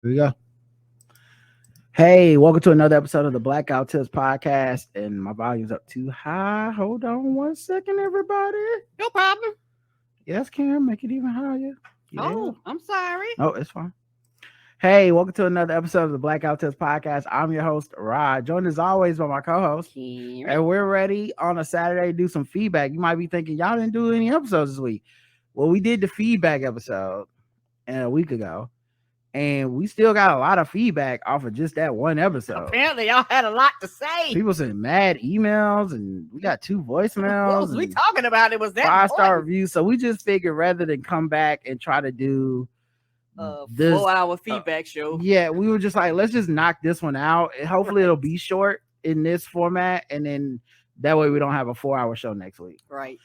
we go. Hey, welcome to another episode of the Blackout Tips podcast. And my volume's up too high. Hold on 1 second, everybody. No problem. Yes, Karen, make it even higher. Yeah. Oh, I'm sorry. Oh, it's fine. Hey, welcome to another episode of the Blackout Tips podcast. I'm your host, Rod, joined as always by my co-host. And we're ready on a Saturday to do some feedback. You might be thinking, y'all didn't do any episodes this week. Well, we did the feedback episode a week ago. And we still got a lot of feedback off of just that one episode. Apparently, y'all had a lot to say. People sent mad emails, and we got 2 voicemails. What was we talking about? It was that 5-star reviews. So we just figured rather than come back and try to do this 4-hour feedback show. Yeah, we were just like, let's just knock this one out. And hopefully it'll be short in this format, and then that way we don't have a 4-hour show next week. Right.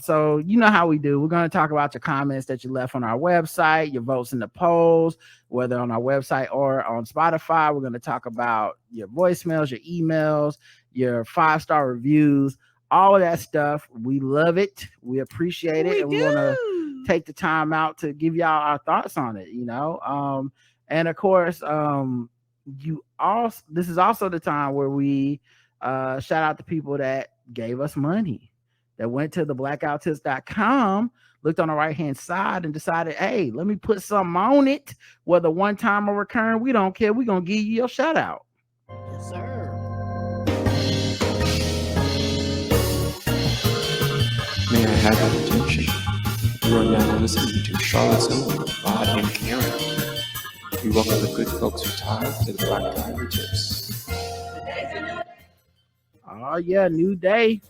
So you know how we do. We're going to talk about your comments that you left on our website, your votes in the polls, whether on our website or on Spotify. We're going to talk about your voicemails, your emails, your 5-star reviews, all of that stuff. We love it. We appreciate it. We want to take the time out to give y'all our thoughts on it, you know. And of course, this is also the time where we shout out to people that gave us money, that went to the blackouttips.com, looked on the right-hand side and decided, hey, let me put something on it, whether one time or recurring, we don't care. We're going to give you your shout out. Yes, sir. May I have your attention? You are now listening to Charlotte's Own, Rod and Karen. We welcome the good folks who tie to the Black Diamond Tips. Oh, yeah, new day,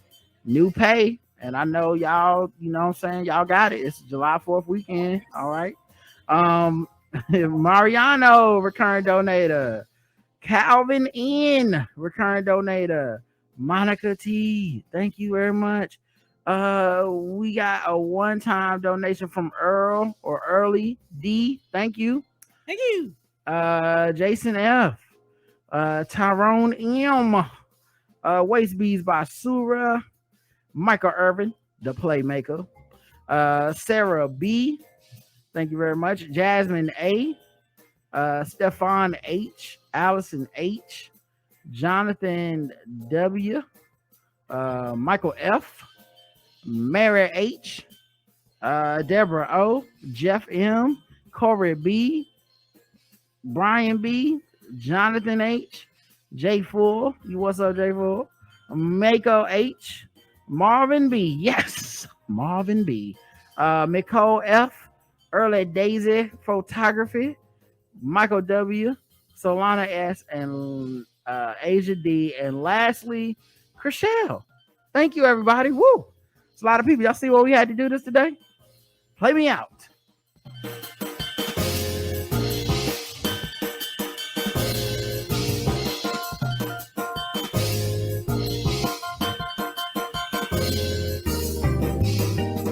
new pay. And I know y'all, you know what I'm saying, y'all got it. It's July 4th weekend. All right. Mariano, recurring donator. Calvin N, recurring donator. Monica T, thank you very much. We got a one-time donation from Early D. Thank you. Thank you. Jason F. Tyrone M. Waste Bees by Sura. Michael Irvin, the playmaker. Sarah B. Thank you very much. Jasmine A. Stefan H. Allison H. Jonathan W. Michael F. Mary H. Deborah O. Jeff M. Corey B. Brian B. Jonathan H. J Full. What's up, J Full? Mako H. Marvin B. Yes, Marvin B. Nicole F. Early Daisy Photography. Michael W. Solana S. And Asia D. And lastly, Chriselle. Thank you, everybody. Woo! It's a lot of people. Y'all see what we had to do this today? Play me out.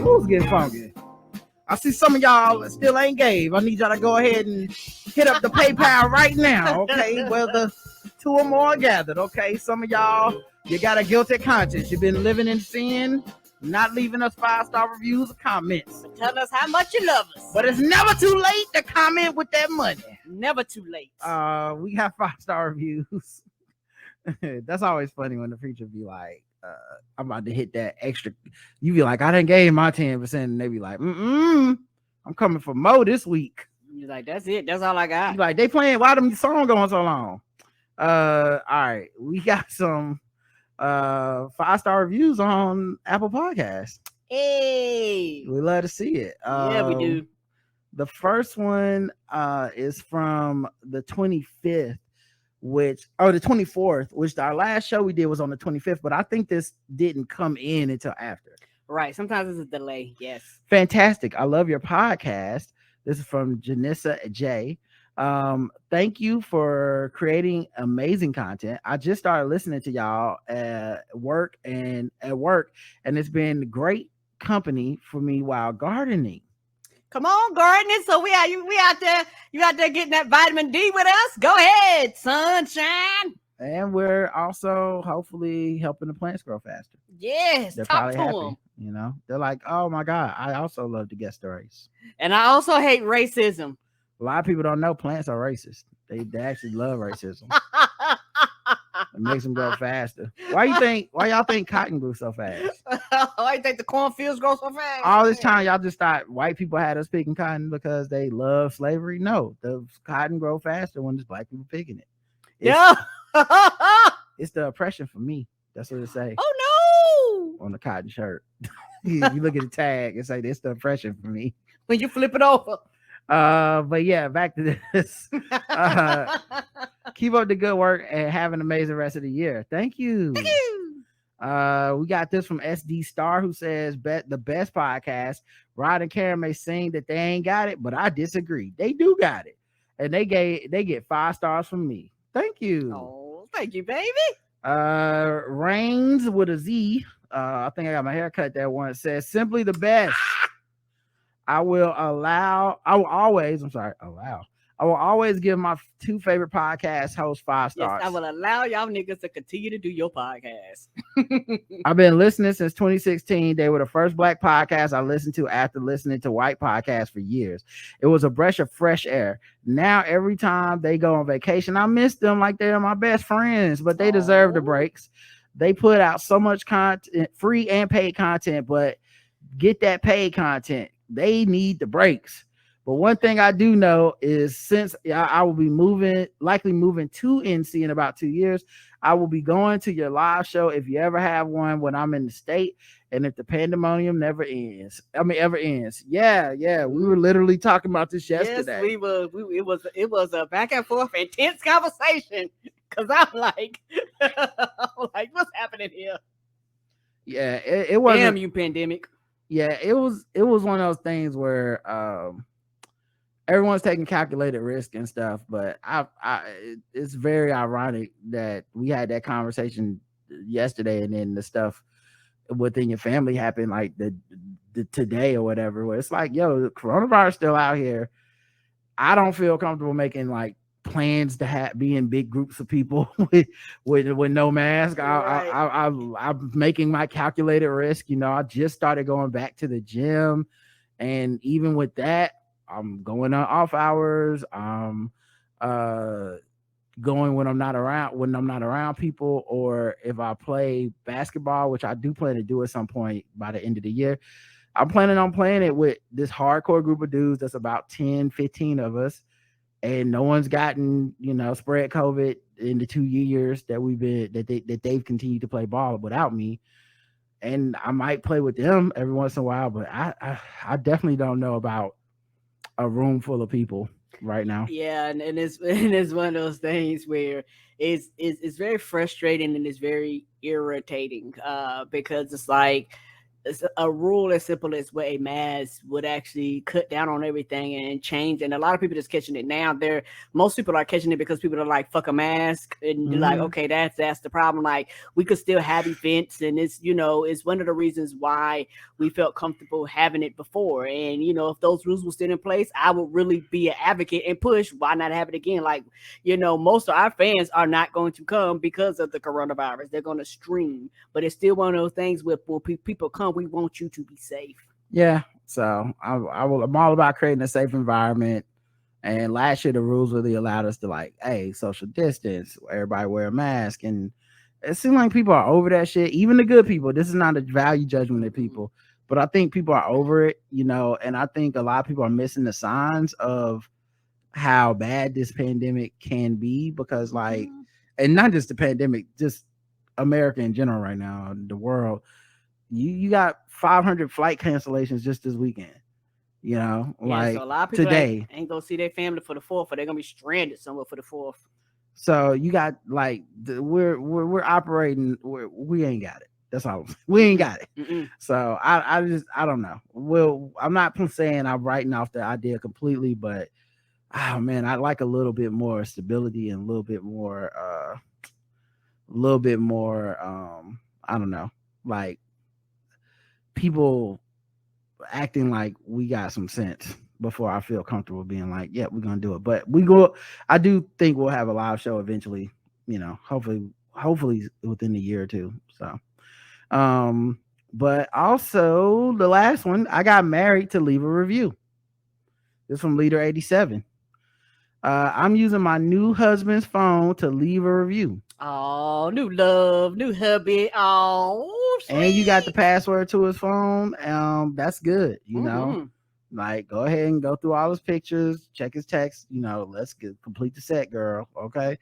Who's getting funky? I see some of y'all that still ain't gave. I need y'all to go ahead and hit up the PayPal right now, okay? Well, the 2 or more gathered, okay? Some of y'all, you got a guilty conscience. You've been living in sin, not leaving us 5-star reviews or comments. Tell us how much you love us. But it's never too late to comment with that money. Never too late. We got 5-star reviews. That's always funny when the preacher be like, I'm about to hit that extra. You be like, I done gave my 10%, and they be like, I'm coming for more this week. You're like, that's it. That's all I got. You're like, they playing, why them song going so long? All right, we got some 5-star reviews on Apple Podcasts. Hey, we love to see it. Yeah, we do. The first one is from the 25th. The 24th, which our last show we did was on the 25th, but I think this didn't come in until after. Right. Sometimes it's a delay. Yes. Fantastic. I love your podcast. This is from Janissa J. Thank you for creating amazing content. I just started listening to y'all at work, and it's been great company for me while gardening. Come on, gardening. So we out there. You out there getting that vitamin D with us? Go ahead, sunshine. And we're also hopefully helping the plants grow faster. Yes, they're talk probably to happy. them. You know, they're like, oh my God, I also love to get stories. And I also hate racism. A lot of people don't know plants are racist. They actually love racism. It makes them grow faster. Why y'all think cotton grew so fast? Why you think the cornfields grow so fast? All this time y'all just thought white people had us picking cotton because they love slavery. No, the cotton grow faster when it's black people picking it. Yeah. It's the oppression for me. That's what it say Oh no. on the cotton shirt. You look at the tag, it's like it's the oppression for me. When you flip it over. But yeah, back to this. Keep up the good work and have an amazing rest of the year. Thank you. We got this from SD Star, who says, "Bet the best podcast. Rod and Karen may sing that they ain't got it, but I disagree. They do got it, and they get 5 stars from me. Thank you." Oh, thank you, baby. Reigns with a Z. I think I got my hair cut that one. It says, "Simply the best. I will always give my 2 favorite podcast hosts 5 stars. Yes, I will allow y'all niggas to continue to do your podcast. I've been listening since 2016. They were the first black podcast I listened to after listening to white podcasts for years. It was a breath of fresh air. Now, every time they go on vacation, I miss them like they're my best friends, but they deserve the breaks. They put out so much content, free and paid content, but get that paid content. They need the breaks. But one thing I do know is since I will be likely moving to NC in about 2 years, I will be going to your live show if you ever have one when I'm in the state and if the pandemonium ever ends. Yeah. We were literally talking about this yesterday. Yes, we were. It was a back and forth intense conversation because I'm like, what's happening here? Yeah, it was. Damn you, pandemic. Yeah, it was one of those things where everyone's taking calculated risk and stuff, but it's very ironic that we had that conversation yesterday and then the stuff within your family happened like the today or whatever, where it's like, yo, the coronavirus still out here. I don't feel comfortable making like plans to be in big groups of people with no mask. Right. I'm making my calculated risk. I just started going back to the gym, and even with that, I'm going on off hours. I'm going when I'm not around people, or if I play basketball, which I do plan to do at some point by the end of the year. I'm planning on playing it with this hardcore group of dudes that's about 10, 15 of us, and no one's gotten, spread COVID in the 2 years that they've continued to play ball without me. And I might play with them every once in a while, but I definitely don't know about a room full of people right now. Yeah, and it's one of those things where it's very frustrating and it's very irritating because it's like it's a rule as simple as what a mask would actually cut down on everything and change. And a lot of people just catching it now. Most people are catching it because people are like, fuck a mask. And like, okay, that's the problem. Like, we could still have events. And it's, it's one of the reasons why we felt comfortable having it before. And, if those rules were still in place, I would really be an advocate and push, why not have it again? Like, most of our fans are not going to come because of the coronavirus. They're going to stream. But it's still one of those things where people come, we want you to be safe. Yeah, so I'm all about creating a safe environment. And last year the rules really allowed us to like, hey, social distance, everybody wear a mask, and it seems like people are over that shit. Even the good people. This is not a value judgment of people, but I think people are over it, and I think a lot of people are missing the signs of how bad this pandemic can be, because like, and not just the pandemic, just America in general right now, the world. You got 500 flight cancellations just this weekend, like so a lot of people today ain't gonna see their family for the 4th, or they're gonna be stranded somewhere for the 4th. So you got like we're operating where we ain't got it. That's all. We ain't got it. Mm-mm. So I don't know. Well, I'm not saying I'm writing off the idea completely, but oh man, I like a little bit more stability and a little bit more I don't know, like people acting like we got some sense before I feel comfortable being like, yeah, we're gonna do it. But I do think we'll have a live show eventually, hopefully within a year or two. So but also the last one, I got married to leave a review. This from Leader 87. I'm using my new husband's phone to leave a review. Oh, new love, new hubby. Oh, And you got the sweet. password to his phone. That's good. Mm-hmm. Like go ahead and go through all his pictures, check his text. Let's complete the set, girl. Okay,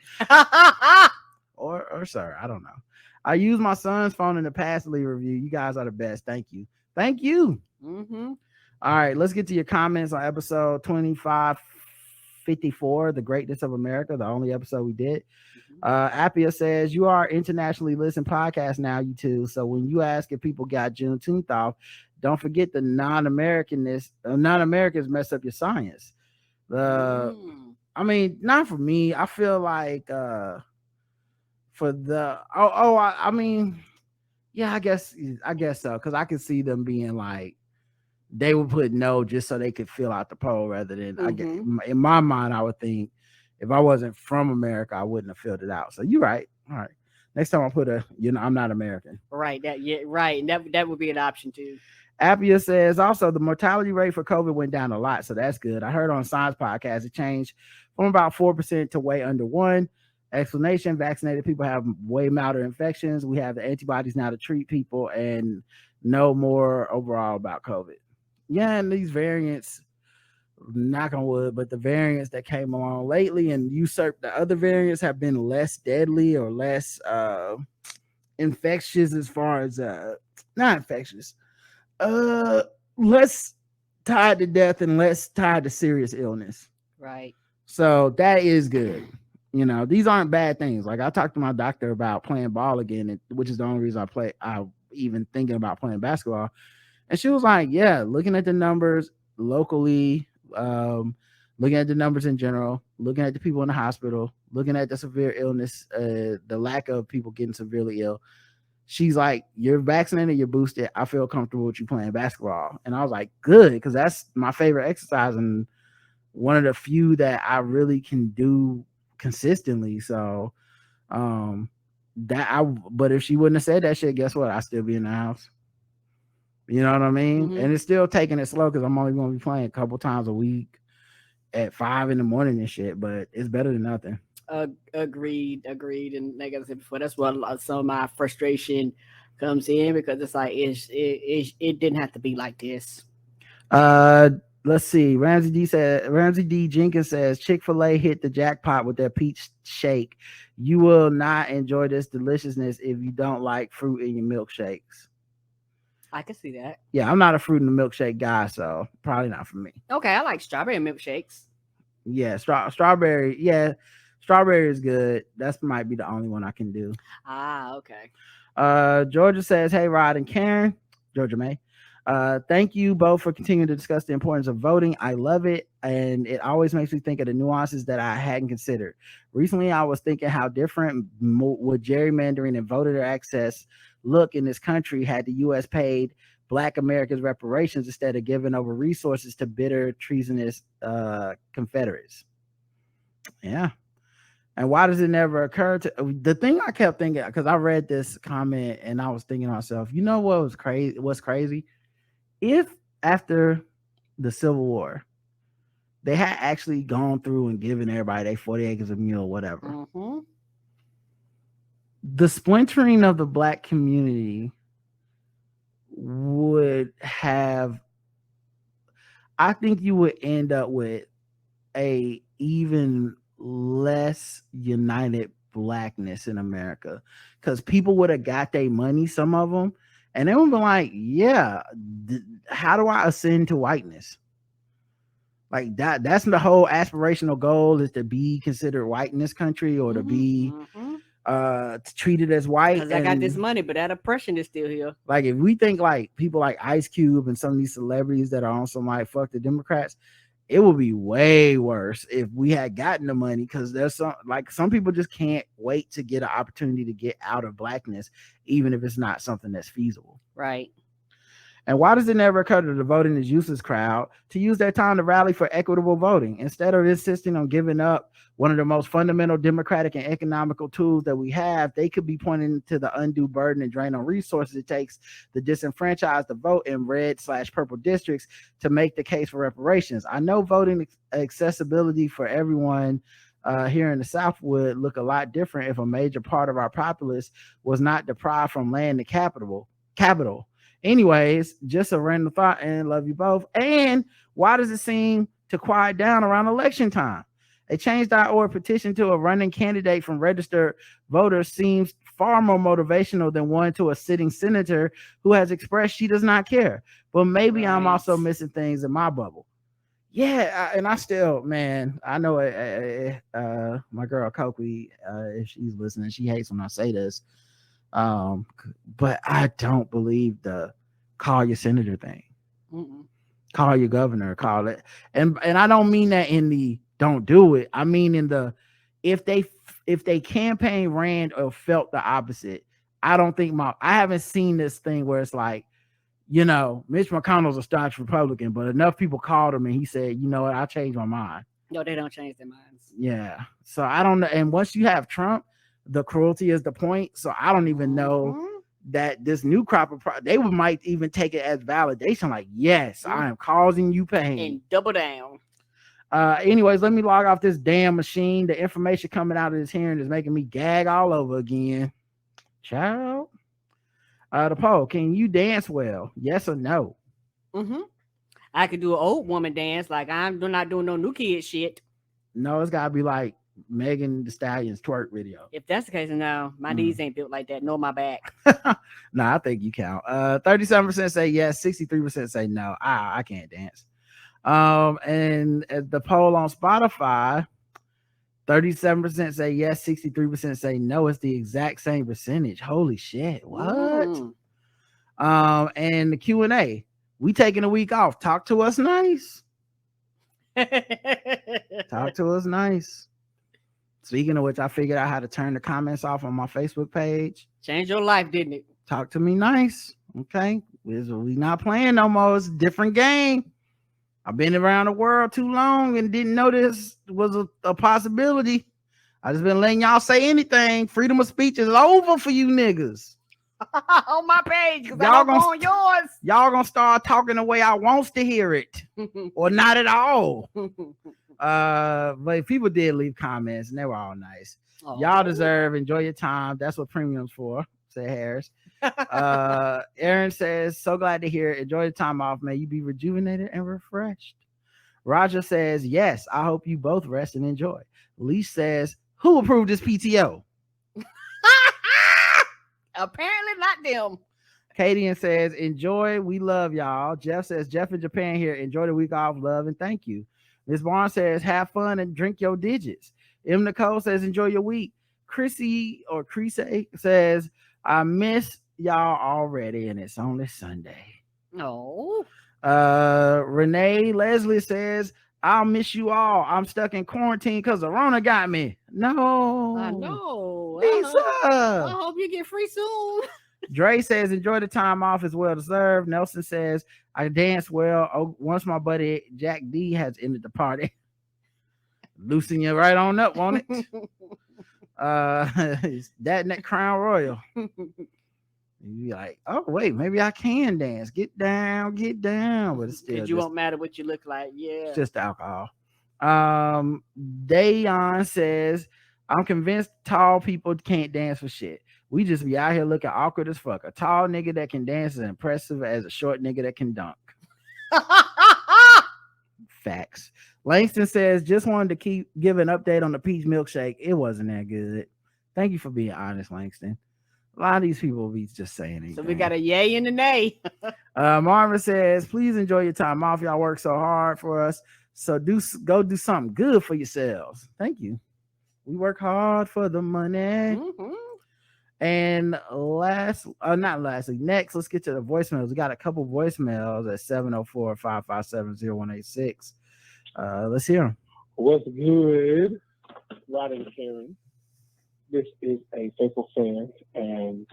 or sir, I don't know. I use my son's phone in the past to leave a review. You guys are the best. Thank you. Thank you. Mm-hmm. All right, let's get to your comments on episode 2554, The Greatness of America, the only episode we did. Appia says, you are internationally listened podcast now, you two. So when you ask if people got Juneteenth off, don't forget the non-Americans mess up your science. I mean, not for me. I feel like for the I mean, yeah, I guess so, because I could see them being like they would put no just so they could fill out the poll rather than I guess in my mind I would think if I wasn't from America I wouldn't have filled it out. So you're right. All right. Next time I put I'm not American. Right. Right. And that would be an option too. Appia says also the mortality rate for COVID went down a lot, so that's good. I heard on Science Podcast it changed from about 4% to way under 1%. Explanation: vaccinated people have way milder infections. We have the antibodies now to treat people and know more overall about COVID. Yeah, and these variants, knock on wood, but the variants that came along lately and usurped the other variants have been less deadly or less infectious as far as not infectious, less tied to death and less tied to serious illness. Right. So that is good. These aren't bad things. Like I talked to my doctor about playing ball again, which is the only reason I even thinking about playing basketball. And she was like, yeah, looking at the numbers locally, looking at the numbers in general, looking at the people in the hospital, looking at the severe illness, the lack of people getting severely ill. She's like, you're vaccinated, you're boosted. I feel comfortable with you playing basketball. And I was like, good, because that's my favorite exercise and one of the few that I really can do consistently. So but if she wouldn't have said that shit, guess what? I'd still be in the house. You know what I mean? And it's still taking it slow because I'm only going to be playing a couple times a week at 5 a.m. and shit, but it's better than nothing. Agreed. And like I said before, that's what some of my frustration comes in, because it's like it didn't have to be like this. Let's see. Ramsey D. Jenkins says Chick-fil-A hit the jackpot with their peach shake. You will not enjoy this deliciousness if you don't like fruit in your milkshakes. I can see that. Yeah, I'm not a fruit in the milkshake guy, so probably not for me. Okay, I like strawberry milkshakes. Yeah, strawberry. Yeah, strawberry is good. That might be the only one I can do. Okay. Georgia says, hey, Rod and Karen. Georgia May. Thank you both for continuing to discuss the importance of voting. I love it, and it always makes me think of the nuances that I hadn't considered. Recently, I was thinking how different would gerrymandering and voter access look in this country had the U.S. paid Black Americans reparations instead of giving over resources to bitter, treasonous Confederates. Yeah. And why does it never occur to the thing I kept thinking, because I read this comment and I was thinking to myself, you know what was crazy? What's crazy? If after the Civil War, they had actually gone through and given everybody their 40 acres of mule, whatever, the splintering of the Black community would have, I think you would end up with a even less united Blackness in America, because people would have got their money, some of them, and they would be like, yeah, how do I ascend to whiteness? Like that's the whole aspirational goal, is to be considered white in this country, or to be treated as white. Because I got this money, but that oppression is still here. Like if we think like people like Ice Cube and some of these celebrities that are on some like fuck the Democrats, it would be way worse if we had gotten the money, because there's some people just can't wait to get an opportunity to get out of Blackness, even if it's not something that's feasible. Right. And why does it never occur to the voting is useless crowd to use their time to rally for equitable voting instead of insisting on giving up one of the most fundamental democratic and economical tools that we have? They could be pointing to the undue burden and drain on resources it takes the disenfranchised to vote in red/purple districts to make the case for reparations. I know voting accessibility for everyone here in the South would look a lot different if a major part of our populace was not deprived from land and capital. Anyways, just a random thought, and love you both. And why does it seem to quiet down around election time? A change.org petition to a running candidate from registered voters seems far more motivational than one to a sitting senator who has expressed she does not care. But maybe I'm also missing things in my bubble. Yeah, and I still, man, I know my girl Cokie, if she's listening, she hates when I say this. But I don't believe the call your senator thing. Call your governor, call it. And I don't mean that in the don't do it. I mean in the if they campaign ran or felt the opposite. I don't think I haven't seen this thing where it's like, you know, Mitch McConnell's a staunch Republican, but enough people called him and he said, you know what, I changed my mind. No, they don't change their minds. Yeah. So I don't know. And once you have Trump, the cruelty is the point. So I don't even know that this new crop of they might even take it as validation. Like, yes, I am causing you pain. And double down. Anyways, let me log off this damn machine. The information coming out of this hearing is making me gag all over again. Child. The poll, can you dance well? Yes or no? I could do an old woman dance. Like, I'm not doing no new kid shit. No, it's gotta be like Megan Thee Stallion's twerk video. If that's the case, no, my knees ain't built like that, nor my back. No, I think you count. 37% say yes, 63% say no. I can't dance. And the poll on Spotify, 37% say yes, 63% say no. It's the exact same percentage. Holy shit. What? And the Q&A, we taking a week off. Talk to us nice. Talk to us nice. Speaking of which, I figured out how to turn the comments off on my Facebook page. Changed your life, didn't it? Talk to me nice. Okay. We not playing no more. It's a different game. I've been around the world too long and didn't know this was a possibility. I just been letting y'all say anything. Freedom of speech is over for you niggas. On my page, because I don't go on yours. Y'all gonna start talking the way I wants to hear it. Or not at all. But people did leave comments and they were all nice. Y'all deserve, enjoy your time. That's what premium's for, said Harris. Aaron says, so glad to hear it. Enjoy the time off. May you be rejuvenated and refreshed. Roger says, yes, I hope you both rest and enjoy. Lee says, who approved this PTO? Apparently not them. Katie says, enjoy. We love y'all. Jeff says, Jeff in Japan here. Enjoy the week off. Love and thank you. Ms. Barnes says, have fun and drink your digits. M. Nicole says, enjoy your week. Chrissy says, I miss y'all already and it's only Sunday. No. Renee Leslie says, I'll miss you all. I'm stuck in quarantine because the Rona got me. No. I know. Lisa. I hope you get free soon. Dre says, enjoy the time off is well deserved. Nelson says, I dance well. Once my buddy Jack D has ended the party. Loosen you right on up, won't it? that Crown Royal. You like, oh wait, maybe I can dance. Get down, but it's still you won't matter what you look like. Yeah, it's just alcohol. Dayon says, I'm convinced tall people can't dance for shit. We just be out here looking awkward as fuck. A tall nigga that can dance is impressive as a short nigga that can dunk. Facts. Langston says, just wanted to keep giving an update on the peach milkshake. It wasn't that good. Thank you for being honest, Langston. A lot of these people will be just saying anything. So we got a yay and a nay. Marvin says, please enjoy your time off. Y'all work so hard for us. So go do something good for yourselves. Thank you. We work hard for the money. Mm-hmm. And next, let's get to the voicemails. We got a couple voicemails at 704-557-0186. Let's hear them. What's good, Rod and Karen? This is a faithful fan and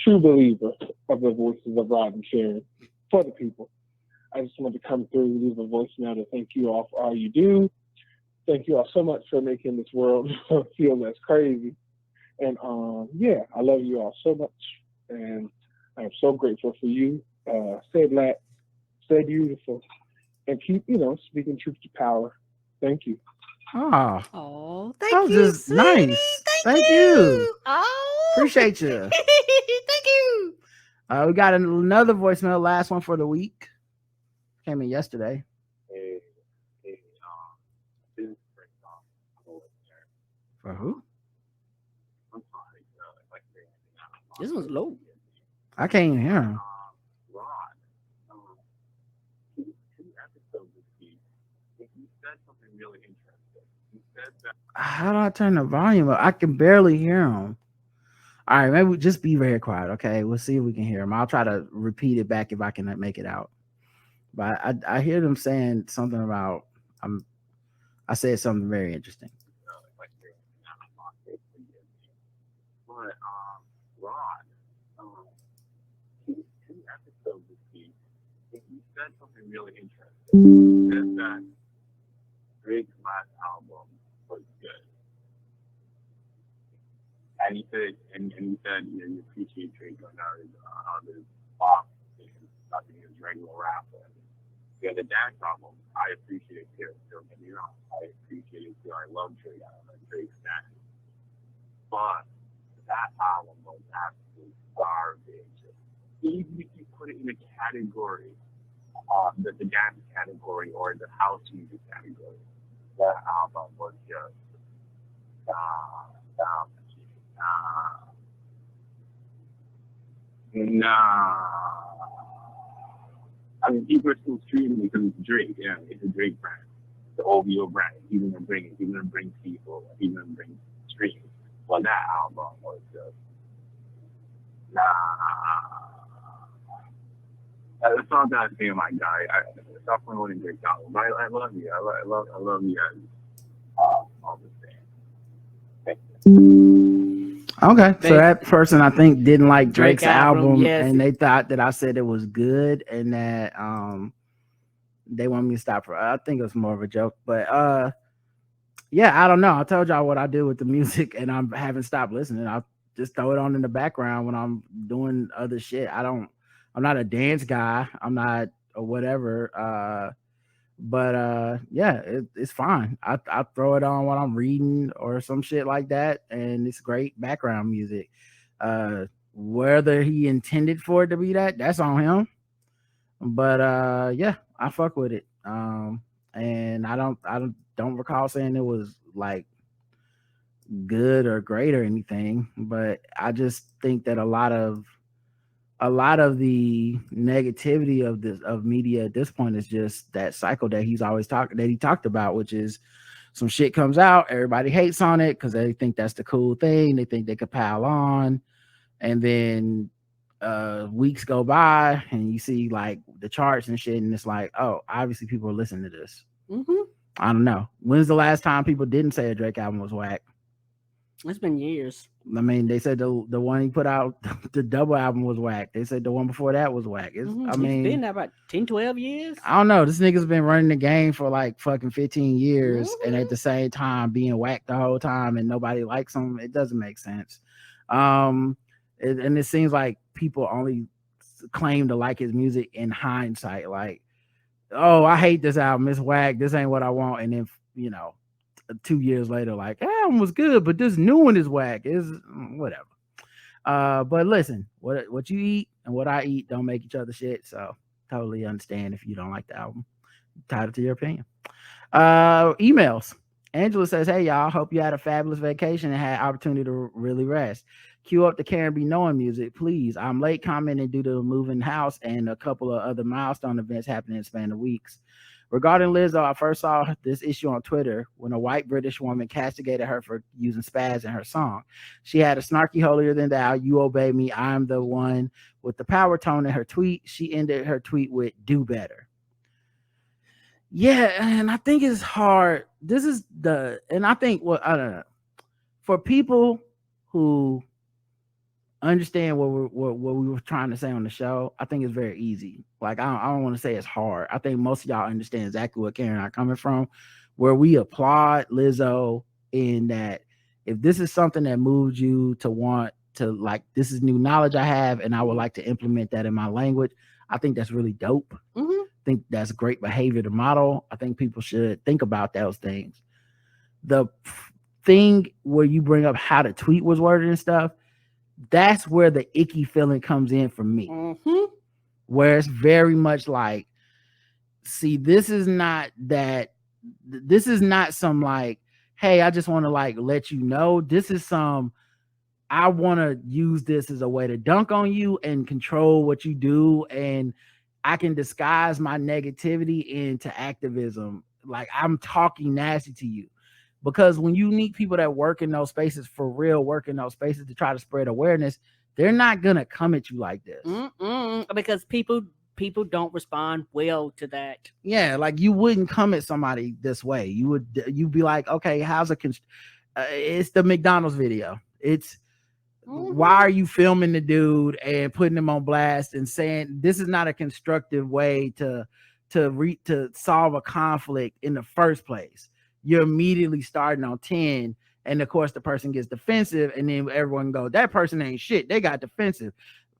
true believer of the voices of Rod and Karen. for the people. I just wanted to come through, leave a voicemail to thank you all for all you do. Thank you all so much for making this world feel less crazy. And yeah, I love you all so much. And I'm so grateful for you. Stay black, stay beautiful, and keep, speaking truth to power. Thank you. Oh, Oh, that thank was you, just sweetie. nice. Thank you. you. Oh, Appreciate you. thank you. We got another voicemail, last one for the week. Came in yesterday. For who? This one's low. I can't even hear him. How do I turn the volume up? I can barely hear him. All right, maybe just be very quiet. Okay, we'll see if we can hear him. I'll try to repeat it back if I can make it out. But I hear them saying something about I said something very interesting. He said something really interesting. He said that Drake's last album was good. And he said, you appreciate Drake on his pop and not being his regular rapper. Yeah, the dance album, I appreciate it too. Don't get me wrong. I appreciate it too. I love Drake. I love Drake's dance. But that album was absolute garbage. Even if you put it in a category, the dance category or the house music category, that album was just I mean, people are still streaming because it's Drake. Yeah, it's a Drake brand, the OVO brand. He's gonna bring people. He's gonna bring streams. But that album was just That's all that I say, my guy. Stop promoting Drake album. But I love you. I love you guys. All the same. Thank you. Okay, so that person I think didn't like Drake's Drake album, yes. and they thought that I said it was good, and that they want me to stop. I think it was more of a joke, but yeah, I don't know. I told y'all what I do with the music, and I haven't stopped listening. I'll just throw it on in the background when I'm doing other shit. I'm not a dance guy. I'm not or whatever. But yeah, it's fine. I throw it on while I'm reading or some shit like that, and it's great background music. Whether he intended for it to be that's on him. But yeah, I fuck with it. And I don't recall saying it was like good or great or anything, but I just think that a lot of the negativity of media at this point is just that cycle that he talked about, which is some shit comes out, everybody hates on it because they think that's the cool thing, they think they could pile on, and then weeks go by and you see like the charts and shit, and it's like, oh, obviously people are listening to this. I don't know, when's the last time people didn't say a Drake album was whack? It's been years. I mean, they said the one he put out, the double album was whack. They said the one before that was whack. It's been about 10, 12 years. I don't know. This nigga's been running the game for like fucking 15 years, and at the same time being whacked the whole time, and nobody likes him. It doesn't make sense. And it seems like people only claim to like his music in hindsight. Like, oh, I hate this album. It's whack. This ain't what I want. And then 2 years later, like, album was good, but this new one is whack. Is whatever. But listen, what you eat and what I eat don't make each other shit. So totally understand if you don't like the album. Entitled to your opinion. Emails. Angela says, hey y'all, hope you had a fabulous vacation and had opportunity to really rest. Cue up the Karen B. Knowing music, please. I'm late commenting due to moving house and a couple of other milestone events happening in the span of weeks. Regarding Lizzo, I first saw this issue on Twitter when a white British woman castigated her for using spaz in her song. She had a snarky holier than thou, you obey me, I'm the one with the power tone in her tweet. She ended her tweet with do better. Yeah, and I think it's hard. I think, well, I don't know. For people who understand what we were trying to say on the show, I think it's very easy. Like I don't want to say it's hard. I think most of y'all understand exactly what Karen and I are coming from, where we applaud Lizzo in that if this is something that moves you to want to, like, this is new knowledge I have and I would like to implement that in my language, I think that's really dope. Mm-hmm. I think that's great behavior to model. I think people should think about those things. The thing where you bring up how the tweet was worded and stuff, that's where the icky feeling comes in for me. Mm-hmm. Where it's very much like, see, this is not some like, hey, I just want to like let you know. This is some, I want to use this as a way to dunk on you and control what you do, and I can disguise my negativity into activism. Like, I'm talking nasty to you. Because when you meet people that work in those spaces for real, work in those spaces to try to spread awareness, they're not gonna come at you like this. Because people don't respond well to that. Yeah, like you wouldn't come at somebody this way. You'd be like, okay, how's it's the McDonald's video. It's why are you filming the dude and putting him on blast and saying this is not a constructive way to solve a conflict in the first place? You're immediately starting on 10, and of course the person gets defensive, and then everyone goes, that person ain't shit, they got defensive,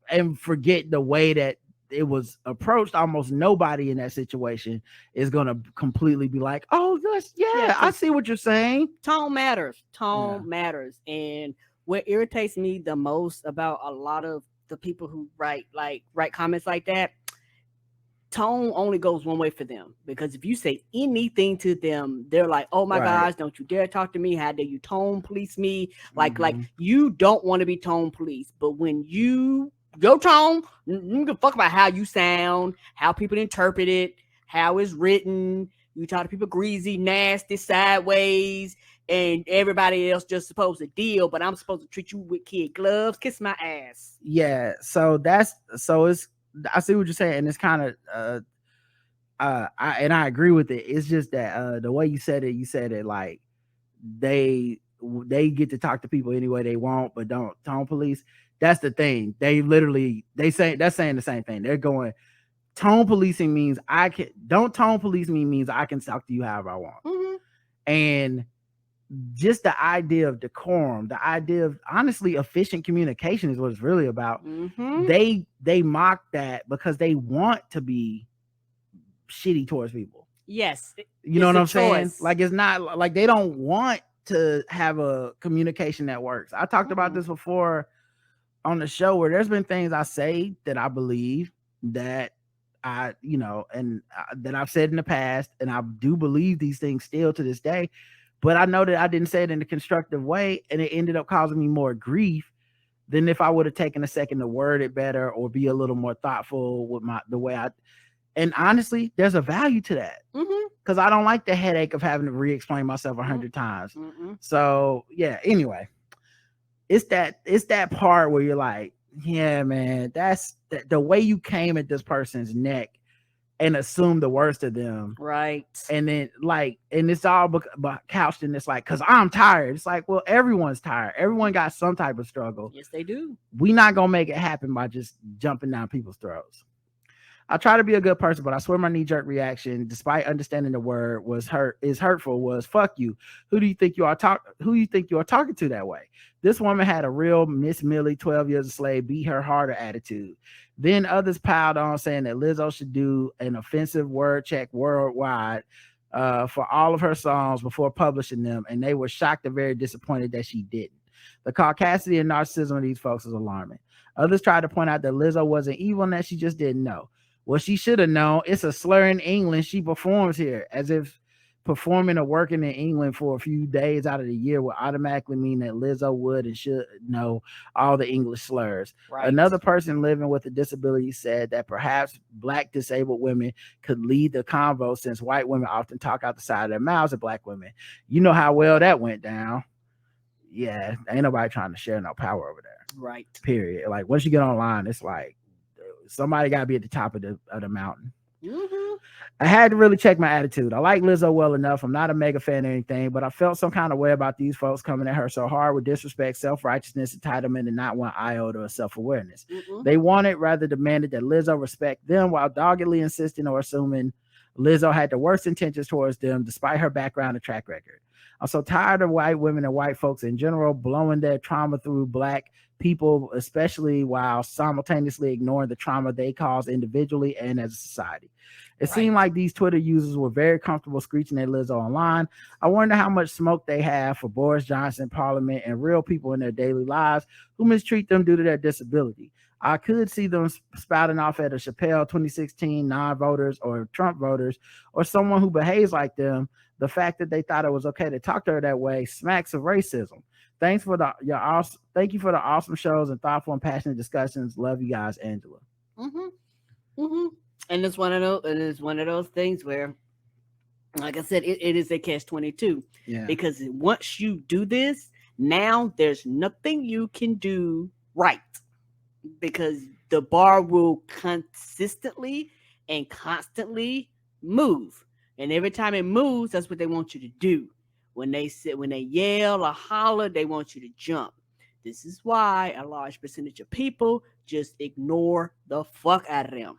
and forget the way that it was approached. Almost nobody in that situation is going to completely be like, oh, I see what you're saying. Tone matters. Matters. And what irritates me the most about a lot of the people who write comments like that, tone only goes one way for them, because if you say anything to them, they're like, oh my gosh, don't you dare talk to me, how dare you tone police me, like you don't want to be tone police. But when your tone, you can fuck about how you sound, how people interpret it, how it's written. You talk to people greasy, nasty, sideways, and everybody else just supposed to deal, but I'm supposed to treat you with kid gloves, kiss my ass. Yeah, so it's, I see what you're saying, and it's kind of I agree with it. It's just that the way you said it like they get to talk to people any way they want, but don't tone police. That's the thing. They saying the same thing. They're going, tone policing means don't tone police me means I can talk to you however I want. And just the idea of decorum, the idea of honestly efficient communication is what it's really about. They mock that because they want to be shitty towards people. Yes. You know what I'm saying? Like, it's not like they don't want to have a communication that works. I talked about this before on the show, where there's been things I say that I believe that that I've said in the past, and I do believe these things still to this day. But I know that I didn't say it in a constructive way, and it ended up causing me more grief than if I would have taken a second to word it better or be a little more thoughtful with the way I. And honestly, there's a value to that, because I don't like the headache of having to re-explain myself 100 times. So yeah. Anyway, it's that part where you're like, yeah, man, that's the way you came at this person's neck and assume the worst of them, right? And then and it's all couched in this, like, because I'm tired. It's like, well, everyone's tired. Everyone got some type of struggle. Yes, they do. We not gonna make it happen by just jumping down people's throats. I try to be a good person, but I swear my knee-jerk reaction, despite understanding the word is hurtful, was fuck you. Who do you think you are talking to that way? This woman had a real Miss Millie, 12 years a slave, beat her harder attitude. Then others piled on, saying that Lizzo should do an offensive word check worldwide for all of her songs before publishing them, and they were shocked and very disappointed that she didn't. The caucasity and narcissism of these folks is alarming. Others tried to point out that Lizzo wasn't evil and that she just didn't know. Well, she should have known. It's a slur in England. She performs here, as if performing or working in England for a few days out of the year would automatically mean that Lizzo would and should know all the English slurs. Right. Another person living with a disability said that perhaps Black disabled women could lead the convo, since white women often talk out the side of their mouths at Black women. You know how well that went down. Yeah, ain't nobody trying to share no power over there. Right. Period. Like, once you get online, it's like somebody got to be at the top of the mountain. I had to really check my attitude. I like Lizzo well enough. I'm not a mega fan or anything, but I felt some kind of way about these folks coming at her so hard with disrespect, self-righteousness, entitlement, and not one iota of self-awareness. They wanted, rather demanded, that Lizzo respect them while doggedly insisting or assuming Lizzo had the worst intentions towards them despite her background and track record. I'm so tired of white women and white folks in general blowing their trauma through black people, especially while simultaneously ignoring the trauma they cause individually and as a society. It seemed like these Twitter users were very comfortable screeching at Lizzo online. I wonder how much smoke they have for Boris Johnson, Parliament, and real people in their daily lives who mistreat them due to their disability. I could see them spouting off at a Chappelle 2016 non-voters or Trump voters or someone who behaves like them. The fact that they thought it was okay to talk to her that way smacks of racism. Thank you for the awesome shows and thoughtful and passionate discussions. Love you guys, Angela. And it's one of those things where, like I said, it is a catch-22. Yeah. Because once you do this, now there's nothing you can do right, because the bar will consistently and constantly move. And every time it moves, that's what they want you to do. When they yell or holler, they want you to jump. This is why a large percentage of people just ignore the fuck out of them.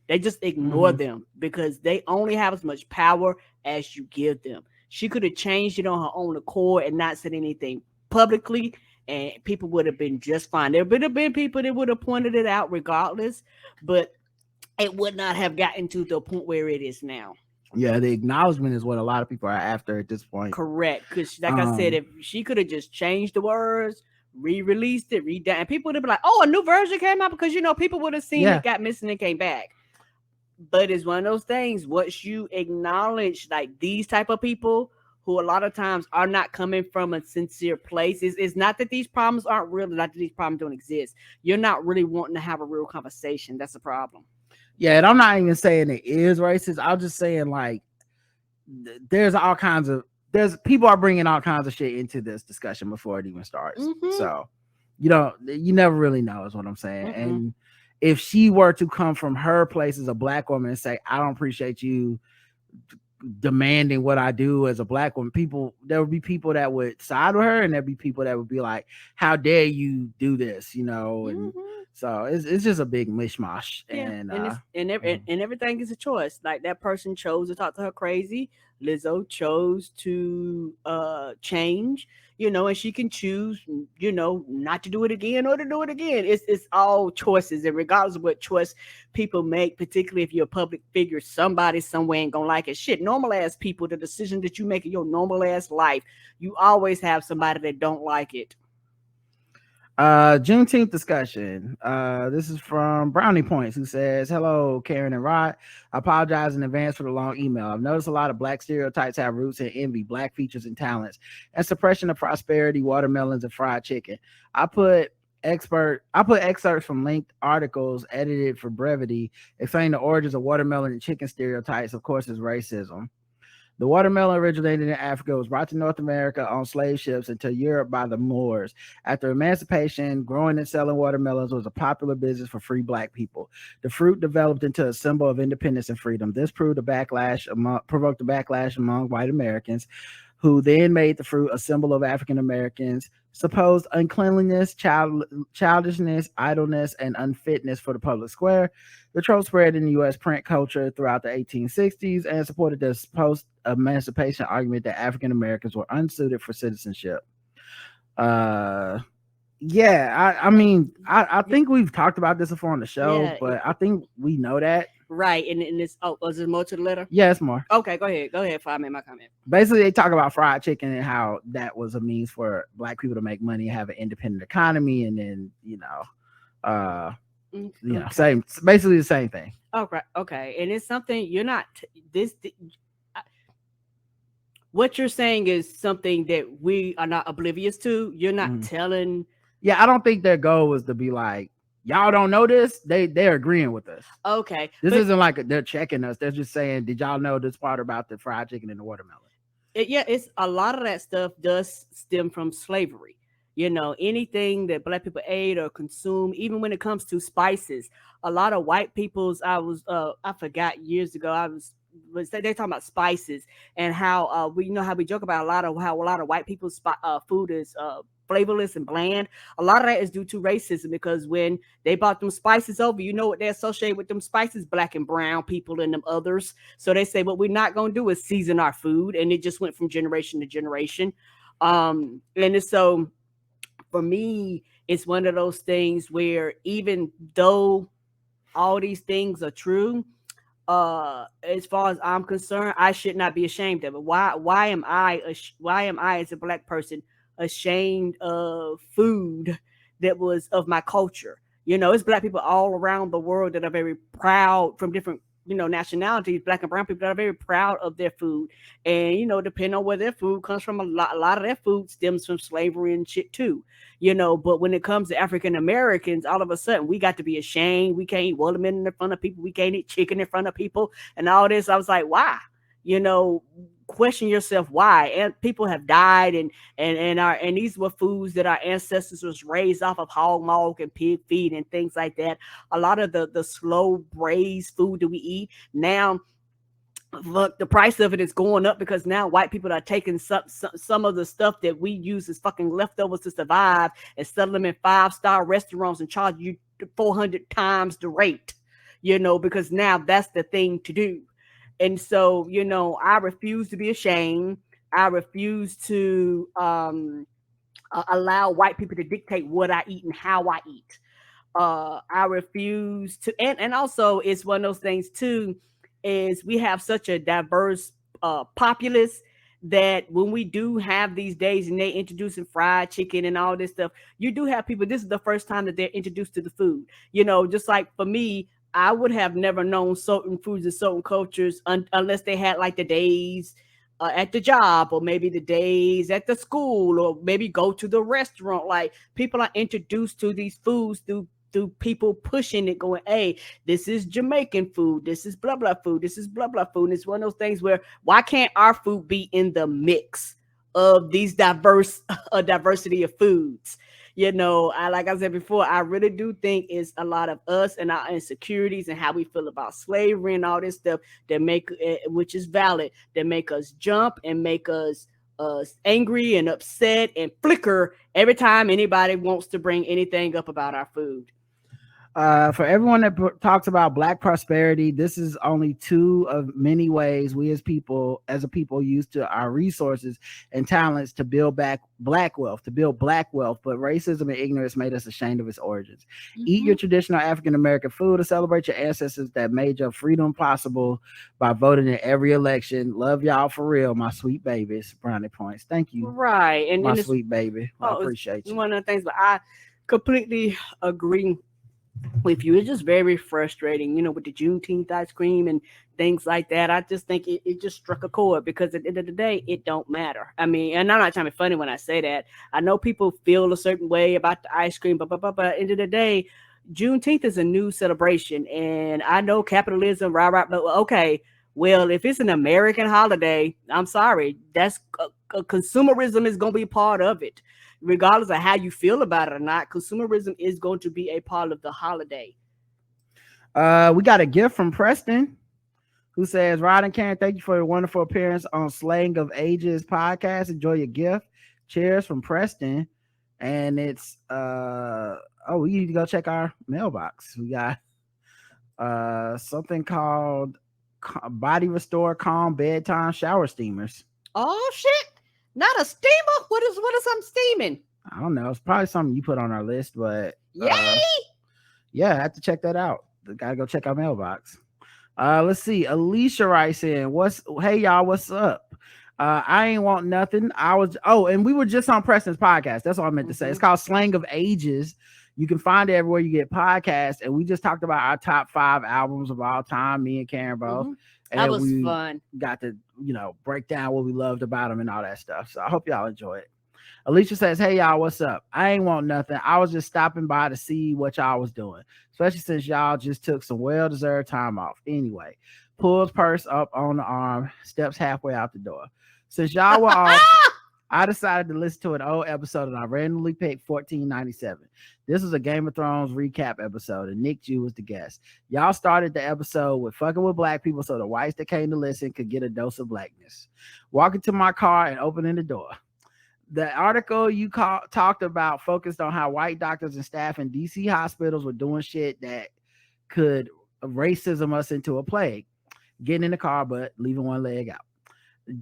They just ignore them because they only have as much power as you give them. She could have changed it on her own accord and not said anything publicly, and people would have been just fine. There would have been people that would have pointed it out regardless, but it would not have gotten to the point where it is now. Yeah, the acknowledgement is what a lot of people are after at this point. Correct. Because like I said, if she could have just changed the words, re-released it, redone, and people would have been like, oh, a new version came out, because people would have seen it got missing and came back. But it's one of those things, once you acknowledge like these type of people who a lot of times are not coming from a sincere place, it's not that these problems aren't real, not that these problems don't exist. You're not really wanting to have a real conversation. That's the problem. Yeah, and I'm not even saying it is racist. I'm just saying like there's people are bringing all kinds of shit into this discussion before it even starts. So you never really know is what I'm saying. And if she were to come from her place as a black woman and say, I don't appreciate you demanding what I do as a black woman, there would be people that would side with her, and there'd be people that would be like, how dare you do this, and so it's just a big mishmash. And everything is a choice. Like that person chose to talk to her crazy. Lizzo chose to change, and she can choose, not to do it again or to do it again. It's all choices, and regardless of what choice people make, particularly if you're a public figure, somebody somewhere ain't gonna like it. Shit, normal ass people, the decision that you make in your normal ass life, you always have somebody that don't like it. Juneteenth discussion. This is from Brownie Points, who says, hello, Karen and Rod. I apologize in advance for the long email. I've noticed a lot of black stereotypes have roots in envy, black features and talents, and suppression of prosperity, watermelons, and fried chicken. I put excerpts from linked articles edited for brevity explaining the origins of watermelon and chicken stereotypes. Of course, is racism. The watermelon originated in Africa, was brought to North America on slave ships and to Europe by the Moors. After emancipation, growing and selling watermelons was a popular business for free black people. The fruit developed into a symbol of independence and freedom. This provoked a backlash among white Americans, who then made the fruit a symbol of African Americans' supposed uncleanliness, childishness, idleness, and unfitness for the public square. The trope spread in the U.S. print culture throughout the 1860s and supported the post-emancipation argument that African Americans were unsuited for citizenship. I think we've talked about this before on the show, but I think we know that. Right, and it's was there more to the letter? Yeah, it's more. Okay, go ahead if I made my comment. Basically, they talk about fried chicken and how that was a means for black people to make money and have an independent economy, and then basically the same thing. Okay, and it's something you're not what you're saying is something that we are not oblivious to. You're not telling. Yeah, I don't think their goal was to be like, y'all don't know this. They're agreeing with us. Okay, this isn't like they're checking us. They're just saying, did y'all know this part about the fried chicken and the watermelon? It's a lot of that stuff does stem from slavery. You know, anything that black people ate or consume, even when it comes to spices, a lot of white people's, I forgot years ago, was they talking about spices and how we, you know, how we joke about a lot of how a lot of white people's food is flavorless and bland. A lot of that is due to racism, because when they bought them spices over, you know what they associate with them spices? Black and brown people and them others. So they say what we're not going to do is season our food, and it just went from generation to generation. And it's so, for me, it's one of those things where even though all these things are true, as far as I'm concerned, I should not be ashamed of it. Why am why am I as a black person ashamed of food that was of my culture? You know, it's black people all around the world that are very proud, from different, you know, nationalities, black and brown people that are very proud of their food. And, you know, depending on where their food comes from, a lot of their food stems from slavery and shit too. You know, but when it comes to African Americans, all of a sudden we got to be ashamed. We can't eat watermelon in front of people. We can't eat chicken in front of people and all this. I was like, why? You know, question yourself why. And people have died, and these were foods that our ancestors was raised off of hog milk and pig feed and things like that. A lot of the slow braised food that we eat now, look, the price of it is going up, because now white people are taking some of the stuff that we use as fucking leftovers to survive and sell them in 5-star restaurants and charge you 400 times the rate, you know, because now that's the thing to do. And so, you know, I refuse to be ashamed. I refuse to allow white people to dictate what I eat and how I eat. I refuse to, and also it's one of those things too, is we have such a diverse populace that when we do have these days and they introducing fried chicken and all this stuff, you do have people, this is the first time that they're introduced to the food. You know, just like for me, I would have never known certain foods and certain cultures unless they had like the days at the job, or maybe the days at the school, or maybe go to the restaurant. Like, people are introduced to these foods through people pushing it, going, hey, this is Jamaican food, this is blah blah food, this is blah blah food. And it's one of those things where, why can't our food be in the mix of these diverse diversity of foods? You know, like I said before, I really do think it's a lot of us and our insecurities and how we feel about slavery and all this stuff that make, which is valid, that make us jump and make us angry and upset and flicker every time anybody wants to bring anything up about our food. For everyone that talks about black prosperity, this is only two of many ways we as a people use to our resources and talents to build back black wealth, but racism and ignorance made us ashamed of its origins. Eat your traditional African American food to celebrate your ancestors that made your freedom possible by voting in every election. Love y'all for real, my sweet babies. Brownie points. Thank you. Right. And my sweet baby. I appreciate you. One of the things, but I completely agree with you. It's just very frustrating, you know, with the Juneteenth ice cream and things like that. I just think it just struck a chord, because at the end of the day, it don't matter. I mean, and I'm not trying to be funny when I say that. I know people feel a certain way about the ice cream, but at the end of the day, Juneteenth is a new celebration. And I know capitalism, right, but okay, well, if it's an American holiday, I'm sorry, that's consumerism is going to be part of it. Regardless of how you feel about it or not, consumerism is going to be a part of the holiday. We got a gift from Preston, who says, Rod and Karen, thank you for your wonderful appearance on Slang of Ages podcast. Enjoy your gift. Cheers from Preston. And it's we need to go check our mailbox. We got something called Body Restore Calm Bedtime Shower Steamers. Oh shit. Not a steamer? What is I'm steaming? I don't know. It's probably something you put on our list, but yay! Yeah, I have to check that out. Gotta go check our mailbox. Let's see. Alicia writes in, hey y'all, what's up? I ain't want nothing. And we were just on Preston's podcast. That's all I meant to say. It's called Slang of Ages. You can find it everywhere you get podcasts. And we just talked about our top 5 albums of all time, me and Karen both. And that was fun. Got to, break down what we loved about them and all that stuff. So I hope y'all enjoy it. Alicia says, hey y'all, what's up? I ain't want nothing. I was just stopping by to see what y'all was doing, especially since y'all just took some well-deserved time off. Anyway, pulls purse up on the arm, steps halfway out the door. Since y'all were off, I decided to listen to an old episode and I randomly picked 1497. This was a Game of Thrones recap episode, and Nick Jew was the guest. Y'all started the episode with fucking with black people so the whites that came to listen could get a dose of blackness. Walking to my car and opening the door. The article you talked about focused on how white doctors and staff in DC hospitals were doing shit that could racism us into a plague. Getting in the car, but leaving one leg out.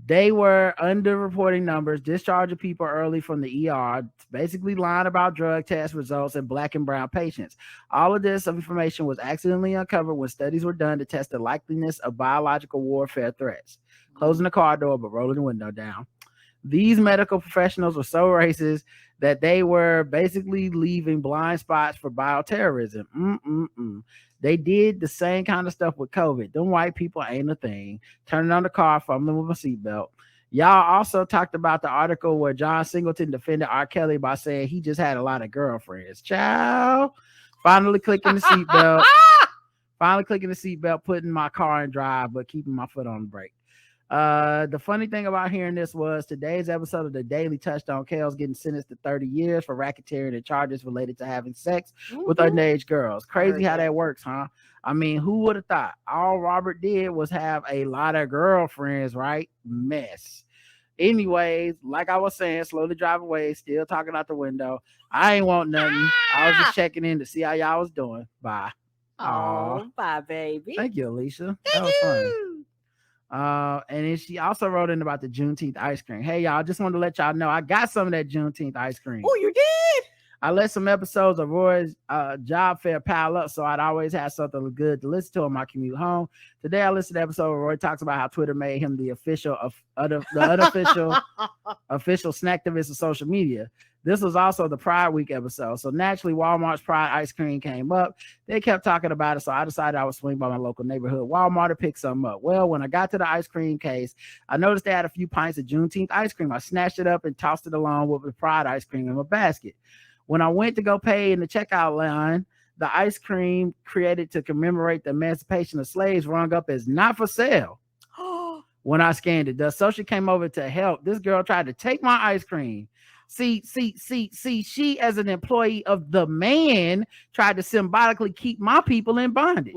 They were underreporting numbers, discharging people early from the ER, basically lying about drug test results in black and brown patients. All of this information was accidentally uncovered when studies were done to test the likeliness of biological warfare threats. Closing the car door, but rolling the window down. These medical professionals were so racist that they were basically leaving blind spots for bioterrorism. They did the same kind of stuff with COVID. Them white people ain't a thing. Turning on the car, fumbling with my seatbelt. Y'all also talked about the article where John Singleton defended R. Kelly by saying he just had a lot of girlfriends. Ciao. Finally clicking the seatbelt. Putting my car in drive, but keeping my foot on the brake. The funny thing about hearing this was today's episode of The Daily touched on Kale's getting sentenced to 30 years for racketeering and charges related to having sex with underage girls. Crazy how that works, huh? I mean, who would have thought? All Robert did was have a lot of girlfriends, right? Mess. Anyways, like I was saying, slowly drive away, still talking out the window. I ain't want nothing. I was just checking in to see how y'all was doing. Bye. Oh, bye, baby. Thank you, Alicia. That was funny. And then she also wrote in about the Juneteenth ice cream. Hey, y'all, just wanted to let y'all know I got some of that Juneteenth ice cream. Oh, you did? I let some episodes of Roy's job fair pile up, so I'd always have something good to listen to on my commute home. Today, I listened to the episode where Roy talks about how Twitter made him the official, unofficial snacktivist of social media. This was also the Pride Week episode. So naturally, Walmart's Pride ice cream came up. They kept talking about it, so I decided I would swing by my local neighborhood Walmart to pick some up. Well, when I got to the ice cream case, I noticed they had a few pints of Juneteenth ice cream. I snatched it up and tossed it along with the Pride ice cream in my basket. When I went to go pay in the checkout line, the ice cream created to commemorate the emancipation of slaves rung up as not for sale. When I scanned it, the associate came over to help. This girl tried to take my ice cream. See, she as an employee of the man tried to symbolically keep my people in bondage.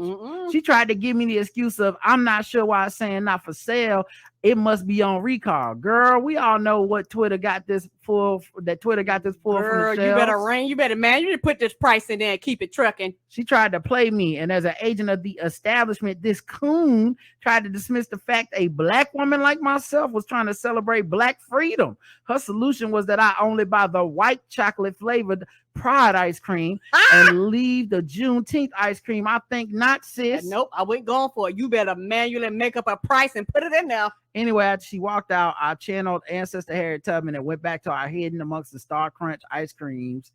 She tried to give me the excuse of, I'm not sure why it's saying not for sale. It must be on recall. Girl, we all know what Twitter got this full from the shelves. You better put this price in there and keep it trucking. She tried to play me, and as an agent of the establishment, this coon tried to dismiss the fact a black woman like myself was trying to celebrate black freedom. Her solution was that I only buy the white chocolate flavored Pride ice cream and leave the Juneteenth ice cream. I think not, sis. Nope, I went going for it. You better manually make up a price and put it in there. Anyway, after she walked out, I channeled ancestor Harriet Tubman and went back to our hidden amongst the Star Crunch ice creams.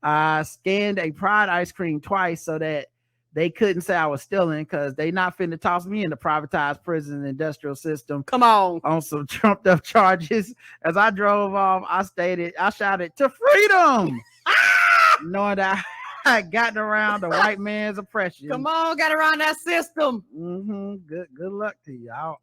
I scanned a Pride ice cream twice so that they couldn't say I was stealing, because they not finna toss me in the privatized prison and industrial system. Come on some trumped up charges. As I drove off, I shouted to freedom, knowing that I had gotten around the white man's oppression. Come on, got around that system. Good luck to you. I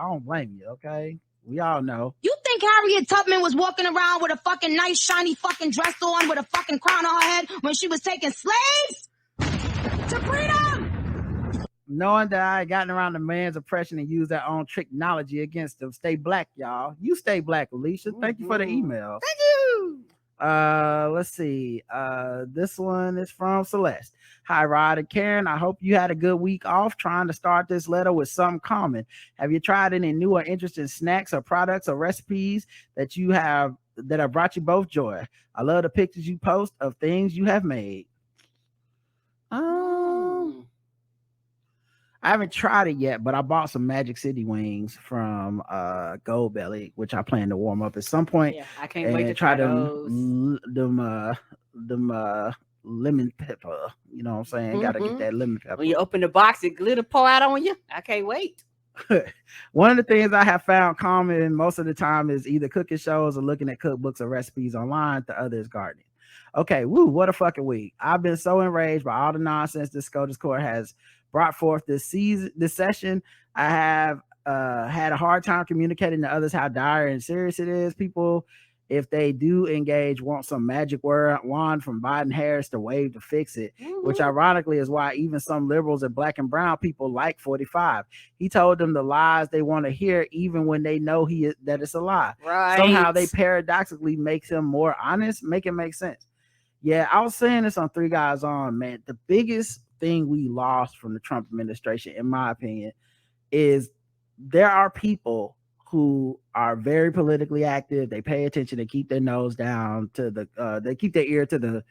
don't blame you. Okay, we all know. You think Harriet Tubman was walking around with a fucking nice shiny fucking dress on with a fucking crown on her head when she was taking slaves to freedom? Knowing that I had gotten around the man's oppression and used their own technology against them. Stay black, y'all. You stay black, Alicia. Thank you for the email. Thank you. Let's see. This one is from Celeste. Hi, Rod and Karen. I hope you had a good week off. Trying to start this letter with something common. Have you tried any new or interesting snacks or products or recipes that have brought you both joy? I love the pictures you post of things you have made. I haven't tried it yet, but I bought some Magic City wings from Gold Belly, which I plan to warm up at some point. Yeah, I can't wait to try them lemon pepper. You know what I'm saying? Gotta get that lemon pepper. When you open the box, it glitter pour out on you. I can't wait. One of the things I have found common most of the time is either cooking shows or looking at cookbooks or recipes online. The other is gardening. Okay, woo, what a fucking week. I've been so enraged by all the nonsense this SCOTUS court has brought forth this session. I have had a hard time communicating to others how dire and serious it is. People if they do engage, want some magic wand from Biden Harris to wave to fix it, which ironically is why even some liberals and black and brown people like 45. He told them the lies they want to hear, even when they know that it's a lie. Right. Somehow they paradoxically makes him more honest, make it make sense. Yeah, I was saying this on Three Guys On, man. The biggest thing we lost from the Trump administration, in my opinion, is there are people who are very politically active. They pay attention. They keep their nose down to the. They keep their ear to the,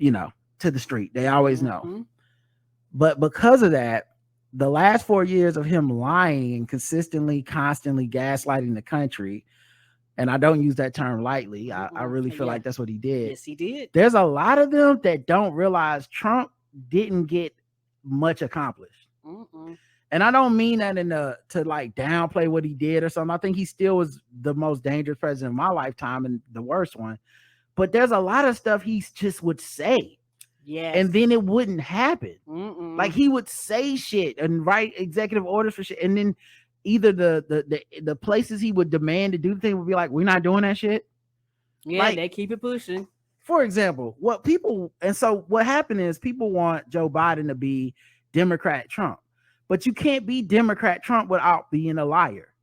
to the street. They always know. But because of that, the last 4 years of him lying and constantly, constantly gaslighting the country, and I don't use that term lightly. I really feel like that's what he did. Yes, he did. There's a lot of them that don't realize Trump didn't get much accomplished. And I don't mean that to like downplay what he did or something. I think he still was the most dangerous president of my lifetime and the worst one. But there's a lot of stuff he just would say. Yes. And then it wouldn't happen. Like he would say shit and write executive orders for shit. And then either the places he would demand to do the thing would be like, we're not doing that shit. Yeah, like, they keep it pushing. For example, what happened is people want Joe Biden to be Democrat Trump. But you can't be Democrat Trump without being a liar,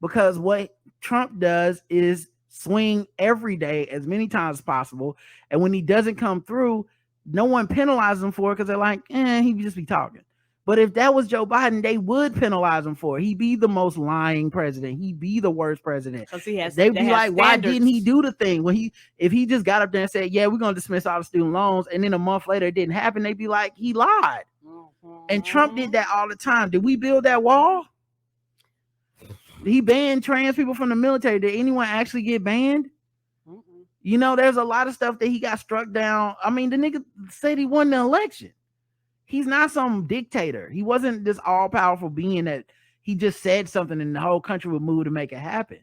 because what Trump does is swing every day as many times as possible. And when he doesn't come through, no one penalizes him for it because they're like, he'd just be talking. But if that was Joe Biden, they would penalize him for it. He'd be the most lying president. He'd be the worst president. They'd be like, why didn't he do the thing? If he just got up there and said, yeah, we're going to dismiss all the student loans, and then a month later it didn't happen, they'd be like, he lied. And Trump did that all the time. Did we build that wall? He banned trans people from the military. Did anyone actually get banned? There's a lot of stuff that he got struck down. I mean, the nigga said he won the election. He's not some dictator. He wasn't this all-powerful being that he just said something and the whole country would move to make it happen.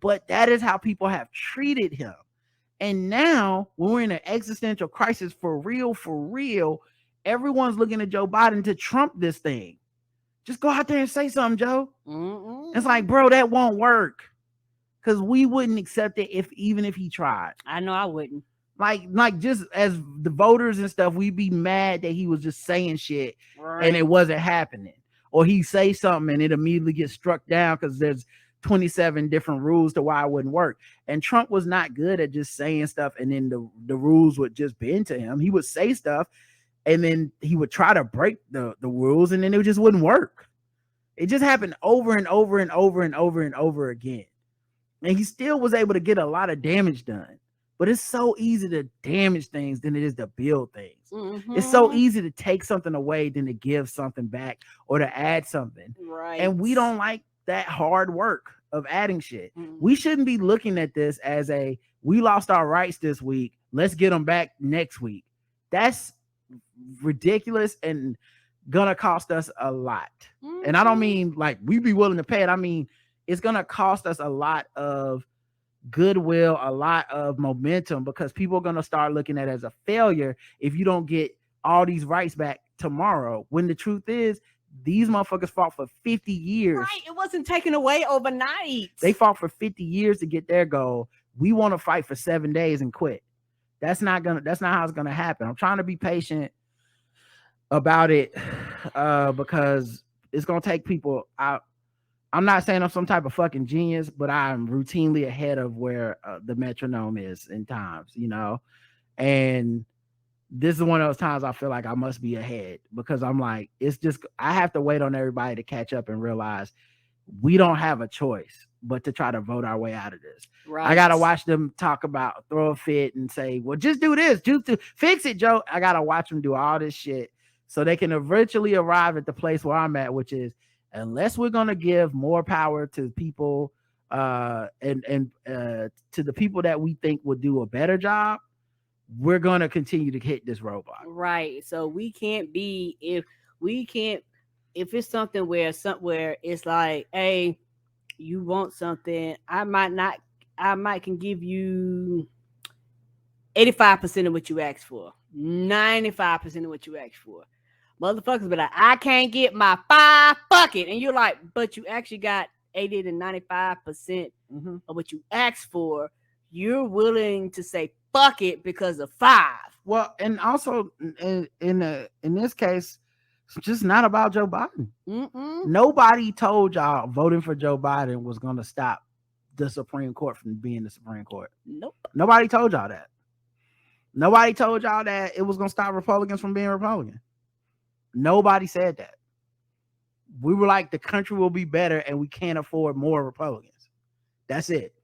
But that is how people have treated him. And now, when we're in an existential crisis for real, everyone's looking at Joe Biden to trump this thing. Just go out there and say something, Joe. It's like, bro, that won't work. Because we wouldn't accept it even if he tried. I know I wouldn't. Like just as the voters and stuff, we'd be mad that he was just saying shit and it wasn't happening. Or he say something and it immediately gets struck down because there's 27 different rules to why it wouldn't work. And Trump was not good at just saying stuff and then the rules would just bend to him. He would say stuff and then he would try to break the rules and then it just wouldn't work. It just happened over and over and over and over and over again. And he still was able to get a lot of damage done. But it's so easy to damage things than it is to build things. It's so easy to take something away than to give something back or to add something. Right. And we don't like that hard work of adding shit. We shouldn't be looking at this as we lost our rights this week. Let's get them back next week. That's ridiculous and gonna cost us a lot. And I don't mean like we'd be willing to pay it. I mean, it's gonna cost us a lot of goodwill, a lot of momentum, because people are going to start looking at it as a failure if you don't get all these rights back tomorrow, when the truth is these motherfuckers fought for 50 years. Right, it wasn't taken away overnight. They fought for 50 years to get their goal. We want to fight for 7 days and quit. That's not how it's gonna happen. I'm trying to be patient about it because it's gonna take people out. I'm not saying I'm some type of fucking genius, but I'm routinely ahead of where the metronome is in times, and this is one of those times I feel like I must be ahead, because I'm like, it's just, I have to wait on everybody to catch up and realize we don't have a choice but to try to vote our way out of this. Right. I got to watch them talk about, throw a fit and say, well, just do this, fix it, Joe. I got to watch them do all this shit so they can eventually arrive at the place where I'm at, which is, unless we're going to give more power to people and to the people that we think will do a better job, we're going to continue to hit this roadblock. Right. So we can't be, if it's something where it's like, hey, you want something, I might can give you 85% of what you asked for, 95% of what you asked for. Motherfuckers be like, I can't get my 5 bucket. And you're like, but you actually got 80 to 95% of what you asked for. you're willing to say fuck it because of 5. Well, and also in this case, it's just not about Joe Biden. Nobody told y'all voting for Joe Biden was going to stop the Supreme Court from being the Supreme Court. Nope. Nobody told y'all that. Nobody told y'all that it was going to stop Republicans from being Republican. Nobody said that. We were like, the country will be better and we can't afford more Republicans. That's it.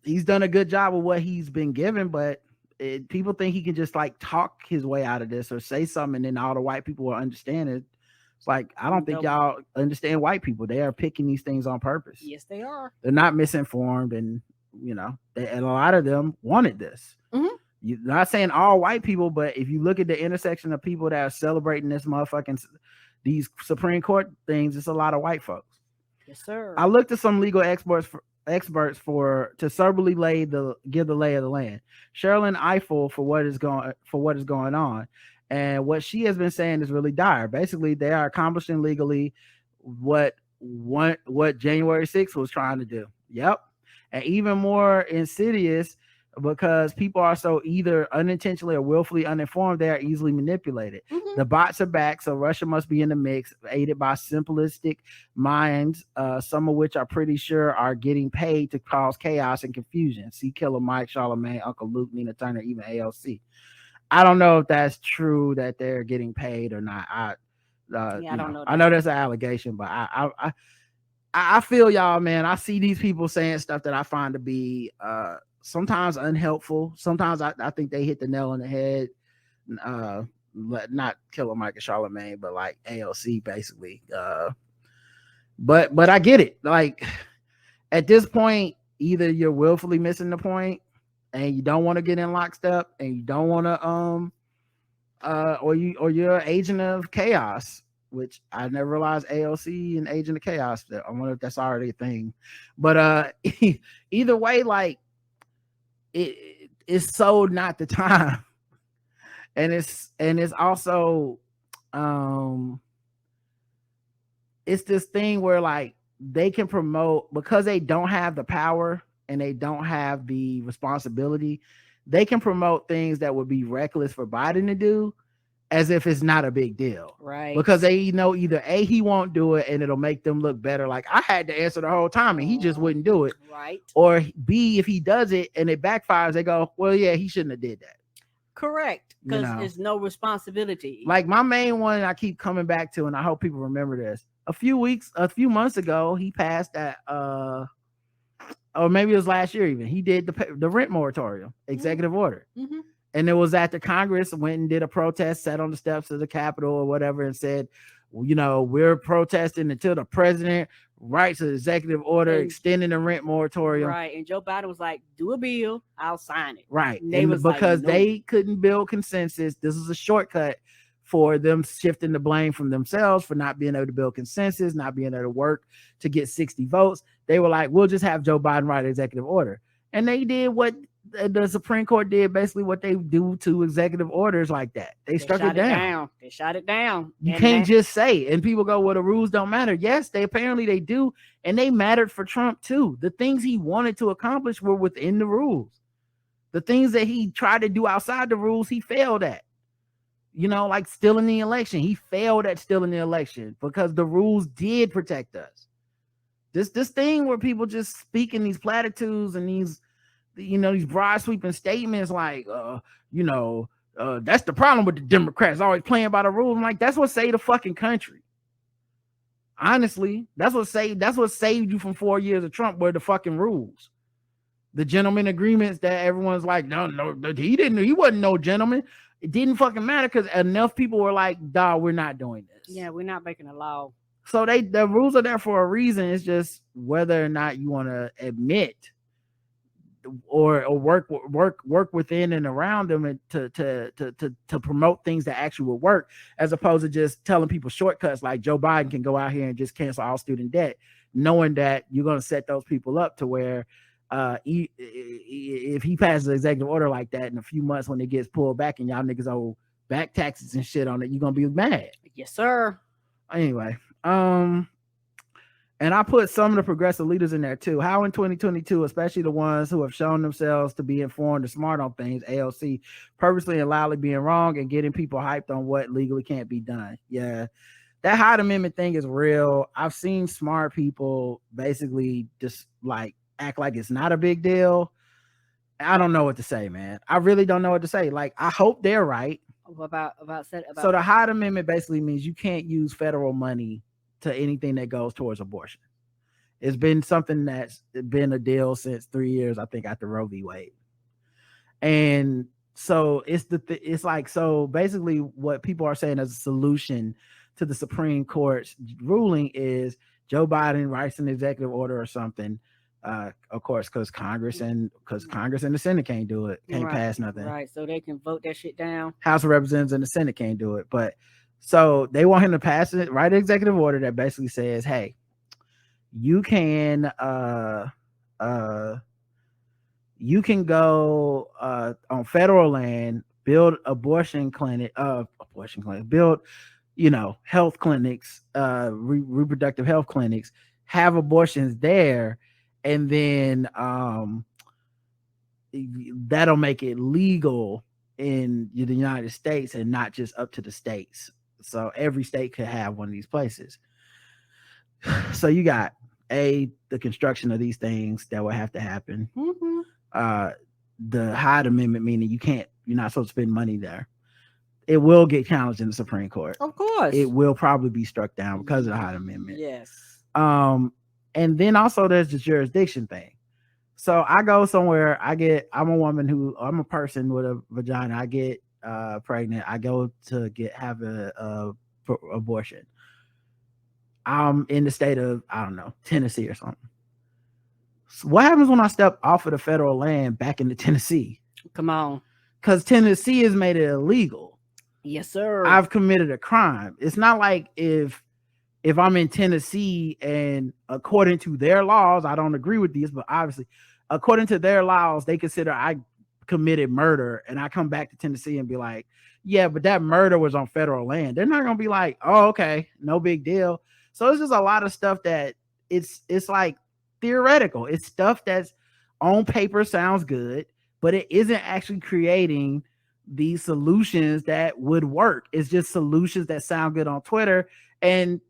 He's done a good job of what he's been given, but people think he can just like talk his way out of this or say something and then all the white people will understand it. It's like, I don't think y'all understand white people. They are picking these things on purpose. Yes, they are. They're not misinformed, and you know, and a lot of them wanted this. You're not saying all white people, but if you look at the intersection of people that are celebrating this these Supreme Court things, it's a lot of white folks. Yes, sir. I looked at some legal experts to soberly give the lay of the land. Sherilyn Ifill for what is going on, and what she has been saying is really dire. Basically, they are accomplishing legally what January 6th was trying to do. Yep, and even more insidious because people are so either unintentionally or willfully uninformed. They are easily manipulated. The bots are back, so Russia must be in the mix, aided by simplistic minds, some of which are pretty sure are getting paid to cause chaos and confusion. See Killer Mike, Charlemagne, Uncle Luke, Nina Turner, even AOC. I don't know if that's true that they're getting paid or not. I don't know. I know that's an allegation, but I feel y'all, man. I see these people saying stuff that I find to be sometimes unhelpful. Sometimes I think they hit the nail on the head. Not Killer Mike and Charlemagne, but like AOC basically. But I get it. Like at this point, either you're willfully missing the point and you don't want to get in lockstep and you don't want to or you're an agent of chaos, which I never realized AOC and agent of chaos. I wonder if that's already a thing. But either way, like it's so not the time. And it's also it's this thing where like they can promote, because they don't have the power and they don't have the responsibility, they can promote things that would be reckless for Biden to do as if it's not a big deal. Right. Because they know either A, he won't do it and it'll make them look better. Like I had to answer the whole time and he just wouldn't do it. Right. Or B, if he does it and it backfires, they go, well, yeah, he shouldn't have did that. Correct. Because there's no responsibility. Like my main one I keep coming back to, and I hope people remember this. A few months ago, he passed that or maybe it was last year even, he did the rent moratorium executive order. And it was after Congress went and did a protest, sat on the steps of the Capitol or whatever, and said, you know, we're protesting until the president writes an executive order extending the rent moratorium. Right. And Joe Biden was like, do a bill, I'll sign it. Right. And because they couldn't build consensus, this is a shortcut for them shifting the blame from themselves for not being able to build consensus, not being able to work to get 60 votes. They were like, we'll just have Joe Biden write an executive order. And they did what the Supreme Court did, basically what they do to executive orders like that. They struck it down. They shot it down. You can't just say, and people go, well, the rules don't matter. Yes, they do. And they mattered for Trump too. The things he wanted to accomplish were within the rules. The things that he tried to do outside the rules, he failed at. You know, like stealing the election. He failed at stealing the election because the rules did protect us. This thing where people just speaking these platitudes and these, you know, these broad sweeping statements like, that's the problem with the Democrats, always playing by the rules. I'm like, that's what saved the fucking country. Honestly, that's what saved you from 4 years of Trump were the fucking rules. The gentleman agreements that everyone's like, no, he wasn't no gentleman. It didn't fucking matter because enough people were like, dawg, we're not doing this. Yeah, we're not making a law. So the rules are there for a reason. It's just whether or not you want to admit or work within and around them and to promote things that actually will work, as opposed to just telling people shortcuts like Joe Biden can go out here and just cancel all student debt, knowing that you're going to set those people up to where if he passes an executive order like that in a few months when it gets pulled back and y'all niggas owe back taxes and shit on it, you're gonna be mad. Yes, sir. Anyway, and And I put some of the progressive leaders in there too. How in 2022, especially the ones who have shown themselves to be informed and smart on things, AOC, purposely and loudly being wrong and getting people hyped on what legally can't be done. Yeah, that Hyde Amendment thing is real. I've seen smart people basically just like act like it's not a big deal. I don't know what to say, man. I really don't know what to say. Like, I hope they're right. So the Hyde Amendment basically means you can't use federal money to anything that goes towards abortion. It's been something that's been a deal since 3 years, I think, after Roe v. Wade. And so it's like, so basically what people are saying as a solution to the Supreme Court's ruling is Joe Biden writes an executive order or something. Of course, because Congress and the Senate can't do it, can't pass nothing. Right, so they can vote that shit down. House of Representatives and the Senate can't do it, but so they want him to pass it, write an executive order that basically says, "Hey, you can go on federal land, build abortion clinic, build, health clinics, reproductive health clinics, have abortions there." And then that'll make it legal in the United States and not just up to the states. So every state could have one of these places. So you got the construction of these things that will have to happen. Mm-hmm. The Hyde Amendment, meaning you're not supposed to spend money there. It will get challenged in the Supreme Court. Of course. It will probably be struck down because of the Hyde Amendment. Yes. And then also there's the jurisdiction thing. So I go somewhere, I'm a person with a vagina. I get pregnant. I go to have a abortion. I'm in the state of, I don't know, Tennessee or something. So what happens when I step off of the federal land back into Tennessee? Come on. Because Tennessee has made it illegal. Yes, sir. I've committed a crime. It's not like if I'm in Tennessee and according to their laws, I don't agree with these, but obviously according to their laws, they consider I committed murder, and I come back to Tennessee and be like, yeah, but that murder was on federal land. They're not going to be like, oh, okay, no big deal. So it's just a lot of stuff that it's like theoretical. It's stuff that's on paper sounds good, but it isn't actually creating these solutions that would work. It's just solutions that sound good on Twitter and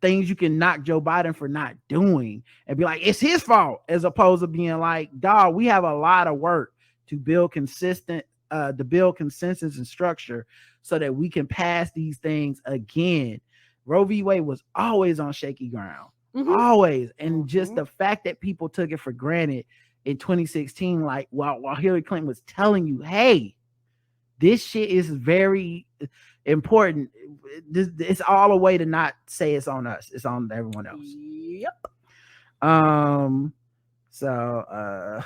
things you can knock Joe Biden for not doing and be like, it's his fault, as opposed to being like, dog, we have a lot of work to build consensus and structure so that we can pass these things again. Roe v. Wade was always on shaky ground, always. And just the fact that people took it for granted in 2016, like while Hillary Clinton was telling you, hey, this shit is very important. It's all a way to not say it's on us. It's on everyone else. Yep. So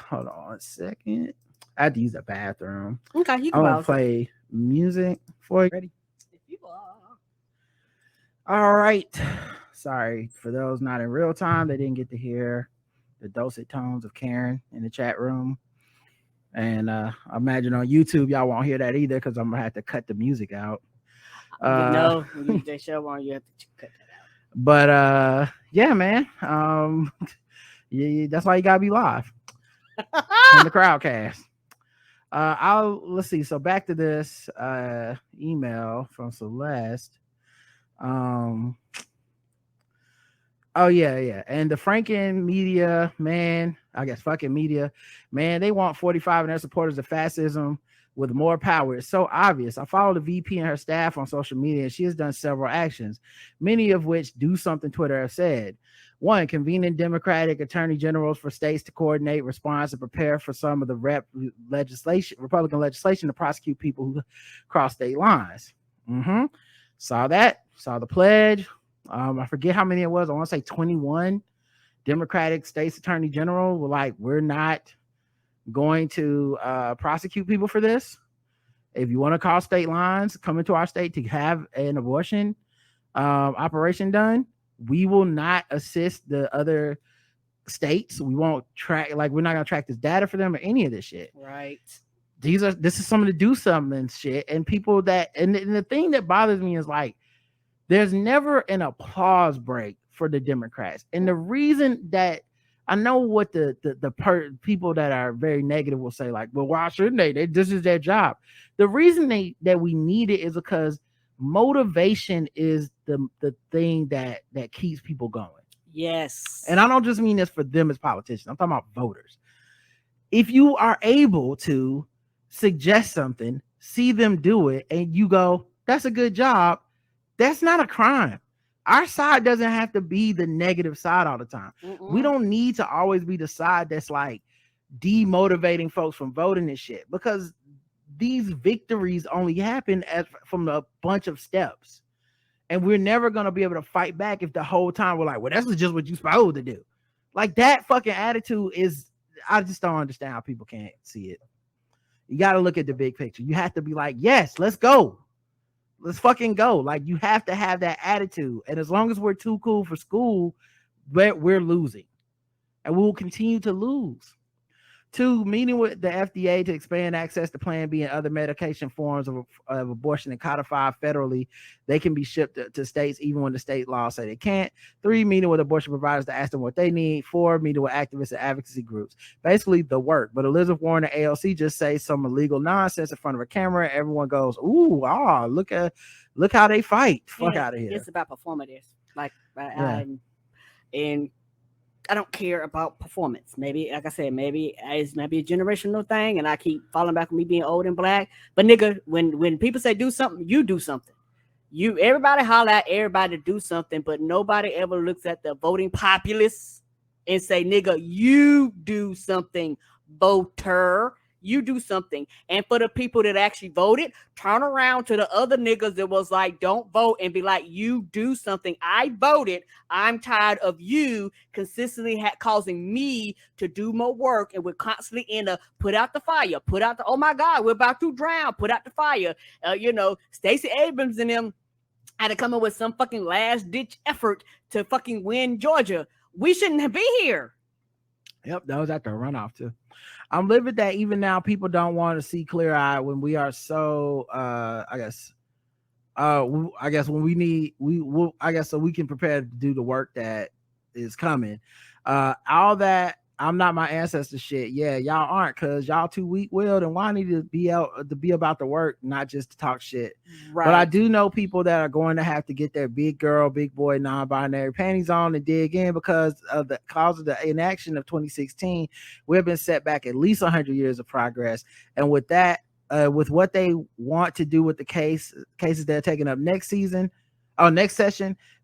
hold on a second. I have to use the bathroom. Okay, you can I'm gonna play music for you. Ready? If you are. All right. Sorry for those not in real time. They didn't get to hear the dulcet tones of Karen in the chat room. And I imagine on YouTube y'all won't hear that either because I'm gonna have to cut the music out. No, they show on you have to cut that out. But yeah, man. Yeah, that's why you gotta be live on the Crowdcast. Let's see. So back to this email from Celeste. Oh yeah. And the Franken media, man, I guess fucking media, man, they want 45 and their supporters of fascism with more power. It's so obvious. I follow the VP and her staff on social media, and she has done several actions, many of which do something Twitter has said. 1, convening Democratic attorney generals for states to coordinate response and prepare for some of the Republican legislation to prosecute people who cross state lines. Saw that. Saw the pledge. I forget how many it was. I want to say 21 Democratic states attorney general were like, we're not going to prosecute people for this. If you want to cross state lines, come into our state to have an abortion operation done, we will not assist the other states. We won't track, like, we're not going to track this data for them or any of this shit. Right. This is someone to do something and shit. And people that, and the thing that bothers me is like, there's never an applause break for the Democrats. And the reason that I know what the people that are very negative will say, like, well, why shouldn't they? This is their job. The reason that we need it is because motivation is the thing that keeps people going. Yes. And I don't just mean this for them as politicians. I'm talking about voters. If you are able to suggest something, see them do it, and you go, that's a good job, that's not a crime. Our side doesn't have to be the negative side all the time. We don't need to always be the side that's like demotivating folks from voting and shit, because these victories only happen from a bunch of steps. And we're never going to be able to fight back if the whole time we're like, well, that's just what you're supposed to do. Like, that fucking attitude is, I just don't understand how people can't see it. You got to look at the big picture. You have to be like, yes, let's go. Let's fucking go. Like, you have to have that attitude. And as long as we're too cool for school, we're losing. And we'll continue to lose. 2, meeting with the FDA to expand access to Plan B and other medication forms of abortion and codified federally. They can be shipped to states even when the state laws say they can't. 3, meeting with abortion providers to ask them what they need. 4, meeting with activists and advocacy groups. Basically, the work. But Elizabeth Warren and AOC just say some illegal nonsense in front of a camera. Everyone goes, ooh, look how they fight. Fuck out of here. It's about performative. Like, and I don't care about performance. Maybe, like I said, maybe it's a generational thing, and I keep falling back on me being old and black. But nigga, when people say do something, you do something. Everybody holler at everybody to do something, but nobody ever looks at the voting populace and say, nigga, you do something, voter. You do something. And for the people that actually voted, turn around to the other niggas that was like, don't vote, and be like, you do something. I voted. I'm tired of you consistently causing me to do more work, and we're constantly in a put out the fire, oh my God, we're about to drown, put out the fire. Stacey Abrams and them had to come up with some fucking last ditch effort to fucking win Georgia. We shouldn't be here. Yep, that was at the runoff too. I'm living that even now people don't want to see clear eye when we are so I guess when we need so we can prepare to do the work that is coming. All that I'm not my ancestor shit. Yeah, y'all aren't, because y'all too weak-willed, and why need to be about the work, not just to talk shit. Right. But I do know people that are going to have to get their big girl, big boy, non-binary panties on and dig in, because of the cause of the inaction of 2016. We've been set back at least 100 years of progress. And with that, with what they want to do with the cases they're taking up next session,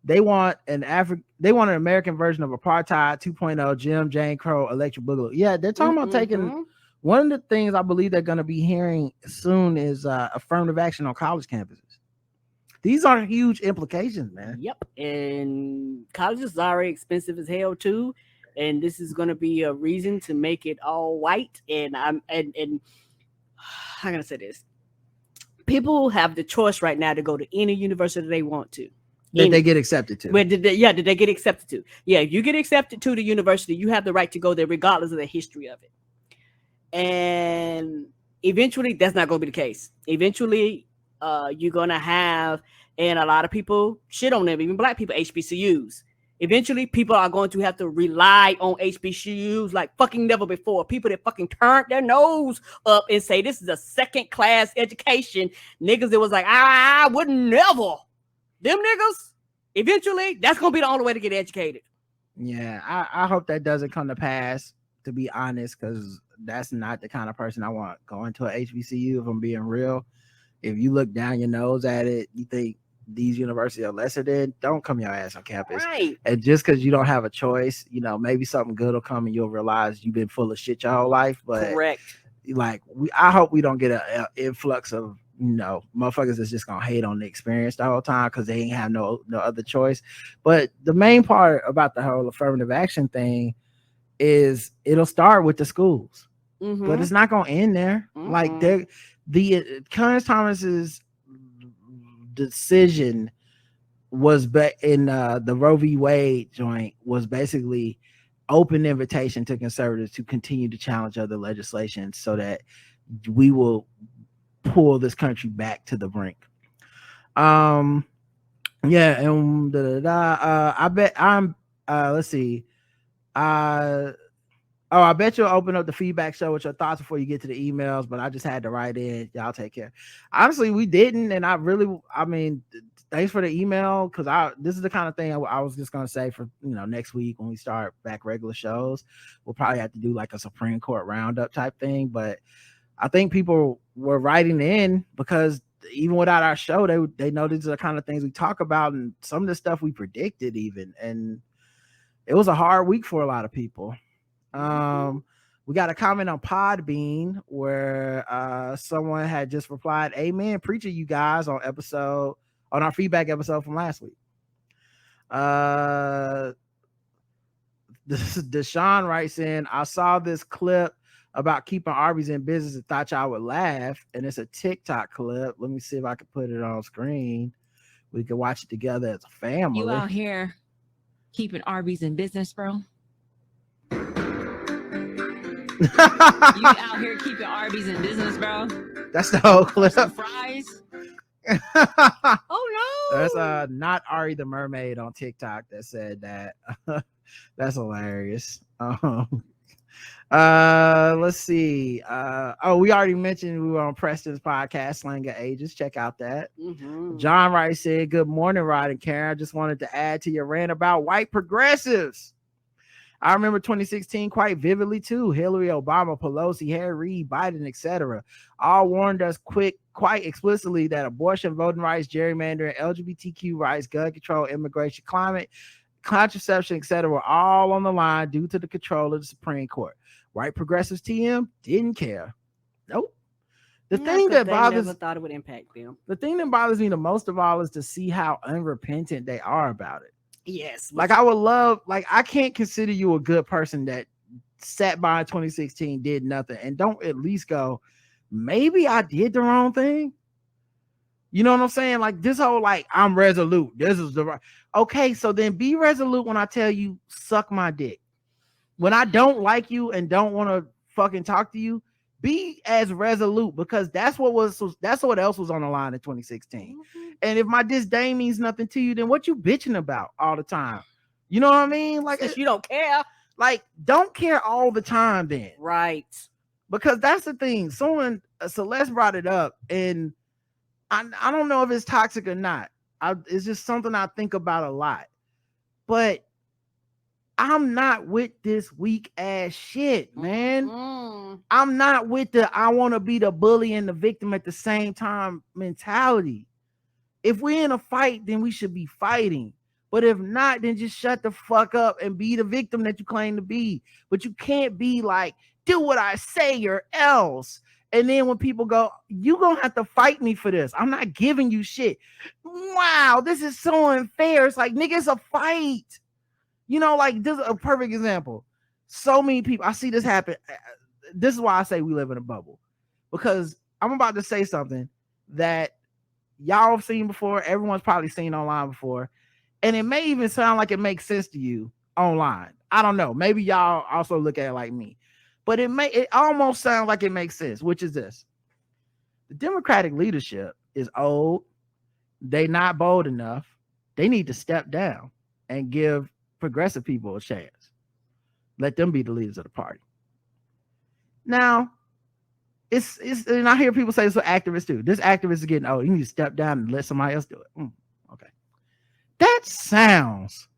they want an American version of apartheid 2.0, Jim Crow, electric boogaloo. Yeah, they're talking about taking. One of the things I believe they're going to be hearing soon is affirmative action on college campuses. These are huge implications, man. Yep, and colleges is already expensive as hell too, and this is going to be a reason to make it all white. And I'm gonna say this: people have the choice right now to go to any university they want to. Did they get accepted to? Did they get accepted to? Yeah, if you get accepted to the university, you have the right to go there regardless of the history of it. And eventually, that's not going to be the case. Eventually, you're going to have, and a lot of people shit on them, even black people, HBCUs. Eventually, people are going to have to rely on HBCUs like fucking never before. People that fucking turned their nose up and say this is a second-class education. Niggas that was like, I would never. Them niggas, eventually, that's going to be the only way to get educated. Yeah, I hope that doesn't come to pass, to be honest, because that's not the kind of person I want going to an HBCU, if I'm being real. If you look down your nose at it, you think these universities are lesser than, don't come your ass on campus. Right. And just because you don't have a choice, maybe something good will come and you'll realize you've been full of shit your whole life. But correct. I hope we don't get an influx of motherfuckers that's just gonna hate on the experience the whole time because they ain't have no other choice. But the main part about the whole affirmative action thing is it'll start with the schools, but it's not gonna end there. Like the Clarence Thomas's decision was in the Roe v. Wade joint was basically open invitation to conservatives to continue to challenge other legislation so that we will pull this country back to the brink. Yeah, and I bet I'm let's see. Uh I bet you'll open up the feedback show with your thoughts before you get to the emails, but I just had to write in. Y'all take care. Honestly, we didn't, and I mean, thanks for the email, because this is the kind of thing I was just gonna say for next week when we start back regular shows. We'll probably have to do like a Supreme Court roundup type thing, but I think people were writing in because even without our show, they know these are the kind of things we talk about, and some of the stuff we predicted even, and it was a hard week for a lot of people. We got a comment on Podbean where someone had just replied, "Amen, preacher, you guys," on our feedback episode from last week. Deshaun writes in, "I saw this clip about keeping Arby's in business and thought y'all would laugh, and it's a TikTok clip. Let me see if I can put it on screen. We can watch it together as a family." You out here keeping Arby's in business, bro? You out here keeping Arby's in business, bro? That's the whole clip. Some fries. Oh no. That's not Ari the Mermaid on TikTok that said that. That's hilarious. Let's see. We already mentioned we were on Preston's podcast, Slang of Ages. Check out that. John Wright said, "Good morning, Rod and Karen. I just wanted to add to your rant about white progressives. I remember 2016 quite vividly too. Hillary, Obama, Pelosi, Harry Reid, Biden, etc. all warned us quite explicitly that abortion, voting rights, gerrymandering, LGBTQ rights, gun control, immigration, climate, contraception, etc. were all on the line due to the control of the Supreme Court. White progressives TM didn't care. Nope. The thing that bothers never thought it would impact them. The thing that bothers me the most of all is to see how unrepentant they are about it. Yes. Like I would love, like I can't consider you a good person that sat by in 2016, did nothing, and don't at least go, maybe I did the wrong thing. You know what I'm saying? Like this whole like I'm resolute. This is the right. Okay, so then be resolute when I tell you suck my dick. When I don't like you and don't want to fucking talk to you, be as resolute, because that's what else was on the line in 2016. And if my disdain means nothing to you, then what you bitching about all the time? You know what I mean? Like if you don't care, like don't care all the time then. Right. Because that's the thing. Celeste brought it up, and I don't know if it's toxic or not. It's just something I think about a lot. But I'm not with this weak ass shit, man. I'm not with the I want to be the bully and the victim at the same time mentality. If we're in a fight, then we should be fighting. But if not, then just shut the fuck up and be the victim that you claim to be. But you can't be like, do what I say or else. And then when people go, you gonna have to fight me for this. I'm not giving you shit. Wow, this is so unfair. It's like, nigga, it's a fight. You know, like this is a perfect example. So many people, I see this happen. This is why I say we live in a bubble, because I'm about to say something that y'all have seen before. Everyone's probably seen online before. And it may even sound like it makes sense to you online. I don't know. Maybe y'all also look at it like me, but it almost sounds like it makes sense, which is this. The Democratic leadership is old. They not bold enough. They need to step down and give progressive people a chance. Let them be the leaders of the party. Now, it's and I hear people say it's what activists do. This activist is getting old. You need to step down and let somebody else do it. Okay. That sounds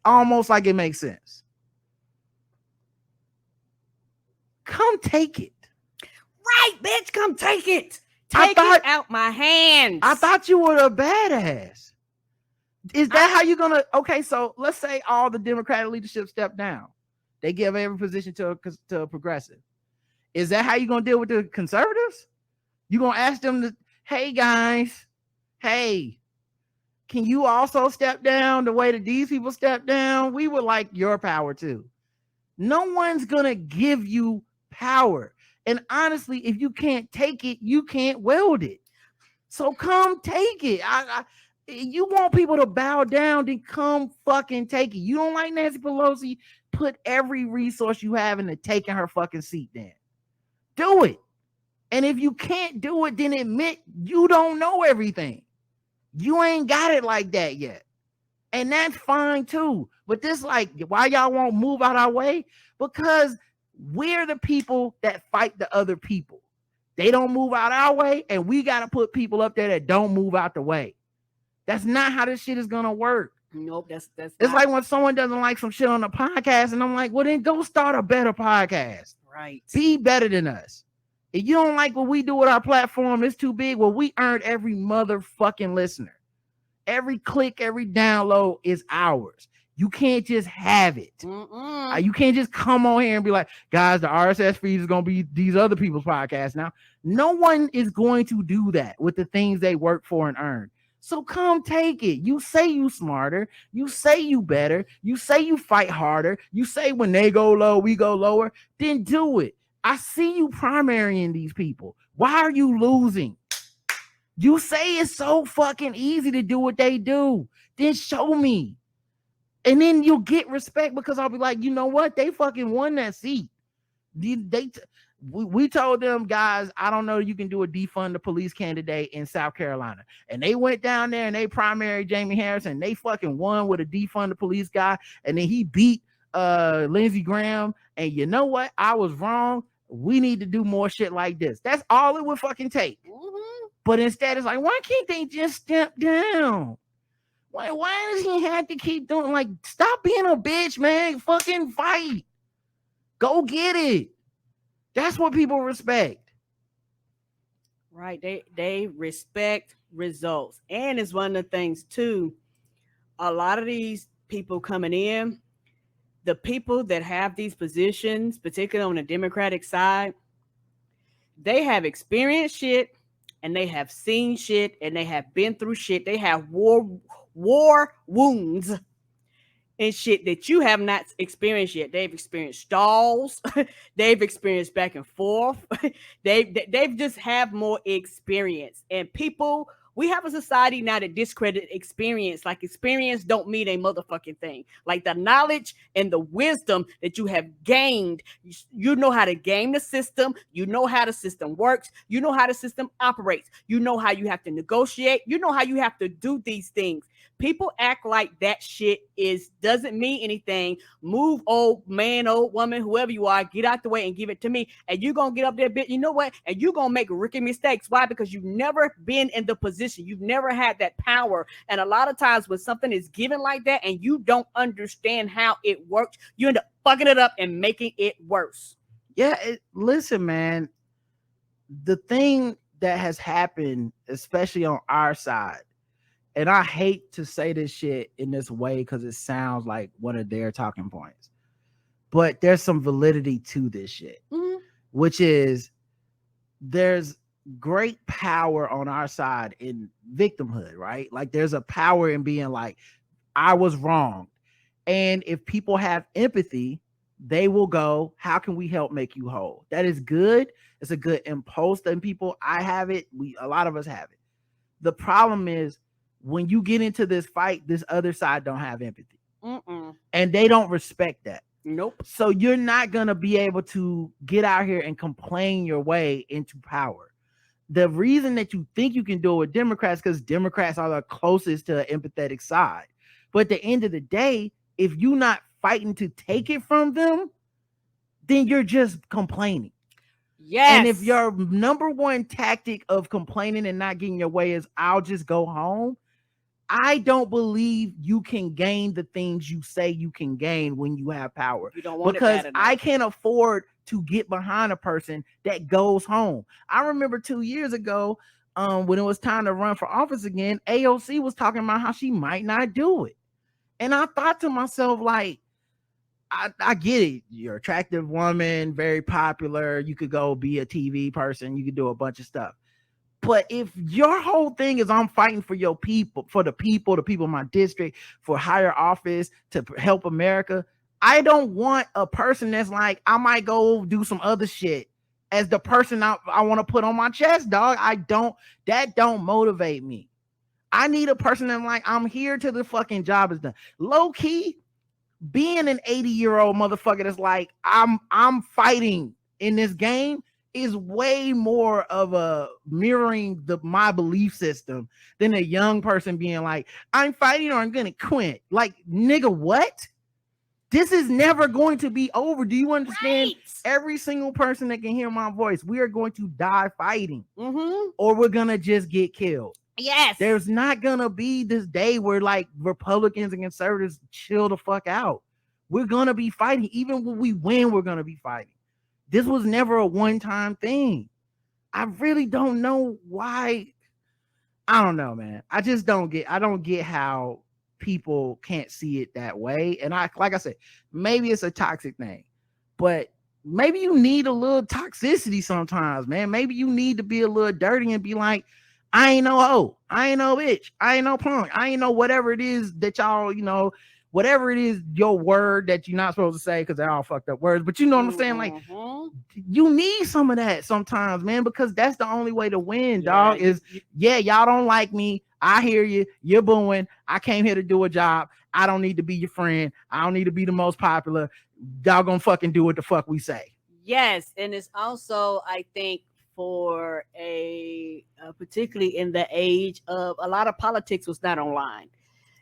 almost like it makes sense. Come take it. Right, bitch, come take it. Take it out my hands. I thought you were a badass. Is that how you're gonna? Okay, so let's say all the Democratic leadership step down. They give every position to a progressive. Is that how you're gonna deal with the conservatives? You're gonna ask them to, hey guys, hey, can you also step down the way that these people step down? We would like your power too. No one's gonna give you power. And honestly, if you can't take it, you can't wield it. So come take it. You want people to bow down, then come fucking take it. You don't like Nancy Pelosi? Put every resource you have into taking her fucking seat then. Do it. And if you can't do it, then admit you don't know everything. You ain't got it like that yet. And that's fine too. But this, like, why y'all won't move out our way? Because we're the people that fight the other people. They don't move out our way, and we got to put people up there that don't move out the way. That's not how this shit is gonna work. Nope, that's It's not like when someone doesn't like some shit on the podcast, and I'm like, well, then go start a better podcast. right. Be better than us. If you don't like what we do with our platform, it's too big. Well, we earned every motherfucking listener. Every click, every download is ours. You can't just have it. You can't just come on here and be like, guys, the RSS feed is going to be these other people's podcasts now. No one is going to do that with the things they work for and earn. So come take it. You say you smarter. You say you better. You say you fight harder. You say when they go low, we go lower. Then do it. I see you primarying these people. Why are you losing? You say it's so fucking easy to do what they do. Then show me. And then you'll get respect because I'll be like, you know what? They fucking won that seat. We told them, guys, I don't know, you can do a defund the police candidate in South Carolina. And they went down there and they primaried Jamie Harrison. They fucking won with a defund the police guy. And then he beat Lindsey Graham. And you know what? I was wrong. We need to do more shit like this. That's all it would fucking take. But instead, it's like, why can't they just step down? Why does he have to keep doing, like, stop being a bitch, man? Fucking fight. Go get it. That's what people respect. Right. They respect results. And it's one of the things too. A lot of these people coming in, the people that have these positions, particularly on the Democratic side, they have experienced shit and they have seen shit and they have been through shit. They have war wounds and shit that you have not experienced yet. They've experienced stalls. They've experienced back and forth. They've just have more experience. And people, we have a society now that discredit experience. Like, experience don't mean a motherfucking thing. Like, the knowledge and the wisdom that you have gained, you know how to game the system. You know how the system works. You know how the system operates. You know how you have to negotiate. You know how you have to do these things. People act like that shit doesn't mean anything. Move, old man, old woman, whoever you are, get out the way and give it to me. And you're going to get up there, bitch. You know what? And you're going to make rookie mistakes. Why? Because you've never been in the position. You've never had that power. And a lot of times when something is given like that and you don't understand how it works, you end up fucking it up and making it worse. Yeah, listen, man. The thing that has happened, especially on our side, and I hate to say this shit in this way because it sounds like one of their talking points, but there's some validity to this shit, which is there's great power on our side in victimhood, right? Like, there's a power in being like, I was wrong. And if people have empathy, they will go, how can we help make you whole? That is good. It's a good impulse in people. I have it. A lot of us have it. The problem is, when you get into this fight, this other side don't have empathy. And they don't respect that. Nope. So you're not going to be able to get out here and complain your way into power. The reason that you think you can do it with Democrats, because Democrats are the closest to an empathetic side. But at the end of the day, if you're not fighting to take it from them, then you're just complaining. Yes. And if your number one tactic of complaining and not getting your way is, I'll just go home, I don't believe you can gain the things you say you can gain when you have power. You don't want because it bad enough. I can't afford to get behind a person that goes home. I remember 2 years ago, when it was time to run for office again, AOC was talking about how she might not do it. And I thought to myself, like, I get it. You're an attractive woman, very popular. You could go be a TV person. You could do a bunch of stuff. But if your whole thing is I'm fighting for your people, the people in my district, for higher office, to help America, I don't want a person that's like, I might go do some other shit as the person I want to put on my chest, dog. That don't motivate me. I need a person that's like, I'm here till the fucking job is done. Low key, being an 80-year-old motherfucker that's like, I'm fighting in this game is way more of a mirroring my belief system than a young person being like, I'm fighting or I'm gonna quit. Like, nigga, what? This is never going to be over. Do you understand? Right. Every single person that can hear my voice, we are going to die fighting, Mm-hmm. or we're gonna just get killed. Yes. There's not gonna be this day where like Republicans and conservatives chill the fuck out. We're gonna be fighting. Even when we win, we're gonna be fighting. This was never a one-time thing. I really don't know why. I don't know, man. I don't get how people can't see it that way. And like I said, maybe it's a toxic thing, but maybe you need a little toxicity sometimes, man. Maybe you need to be a little dirty and be like, I ain't no hoe, I ain't no bitch, I ain't no punk, I ain't no whatever it is that y'all, whatever it is, your word that you're not supposed to say, because they're all fucked up words, but you know what I'm saying? Like, you need some of that sometimes, man, because that's the only way to win, dog. Y'all don't like me. I hear you. You're booing. I came here to do a job. I don't need to be your friend. I don't need to be the most popular. Y'all gonna fucking do what the fuck we say. Yes, and it's also, I think, for particularly in the age of a lot of politics was not online.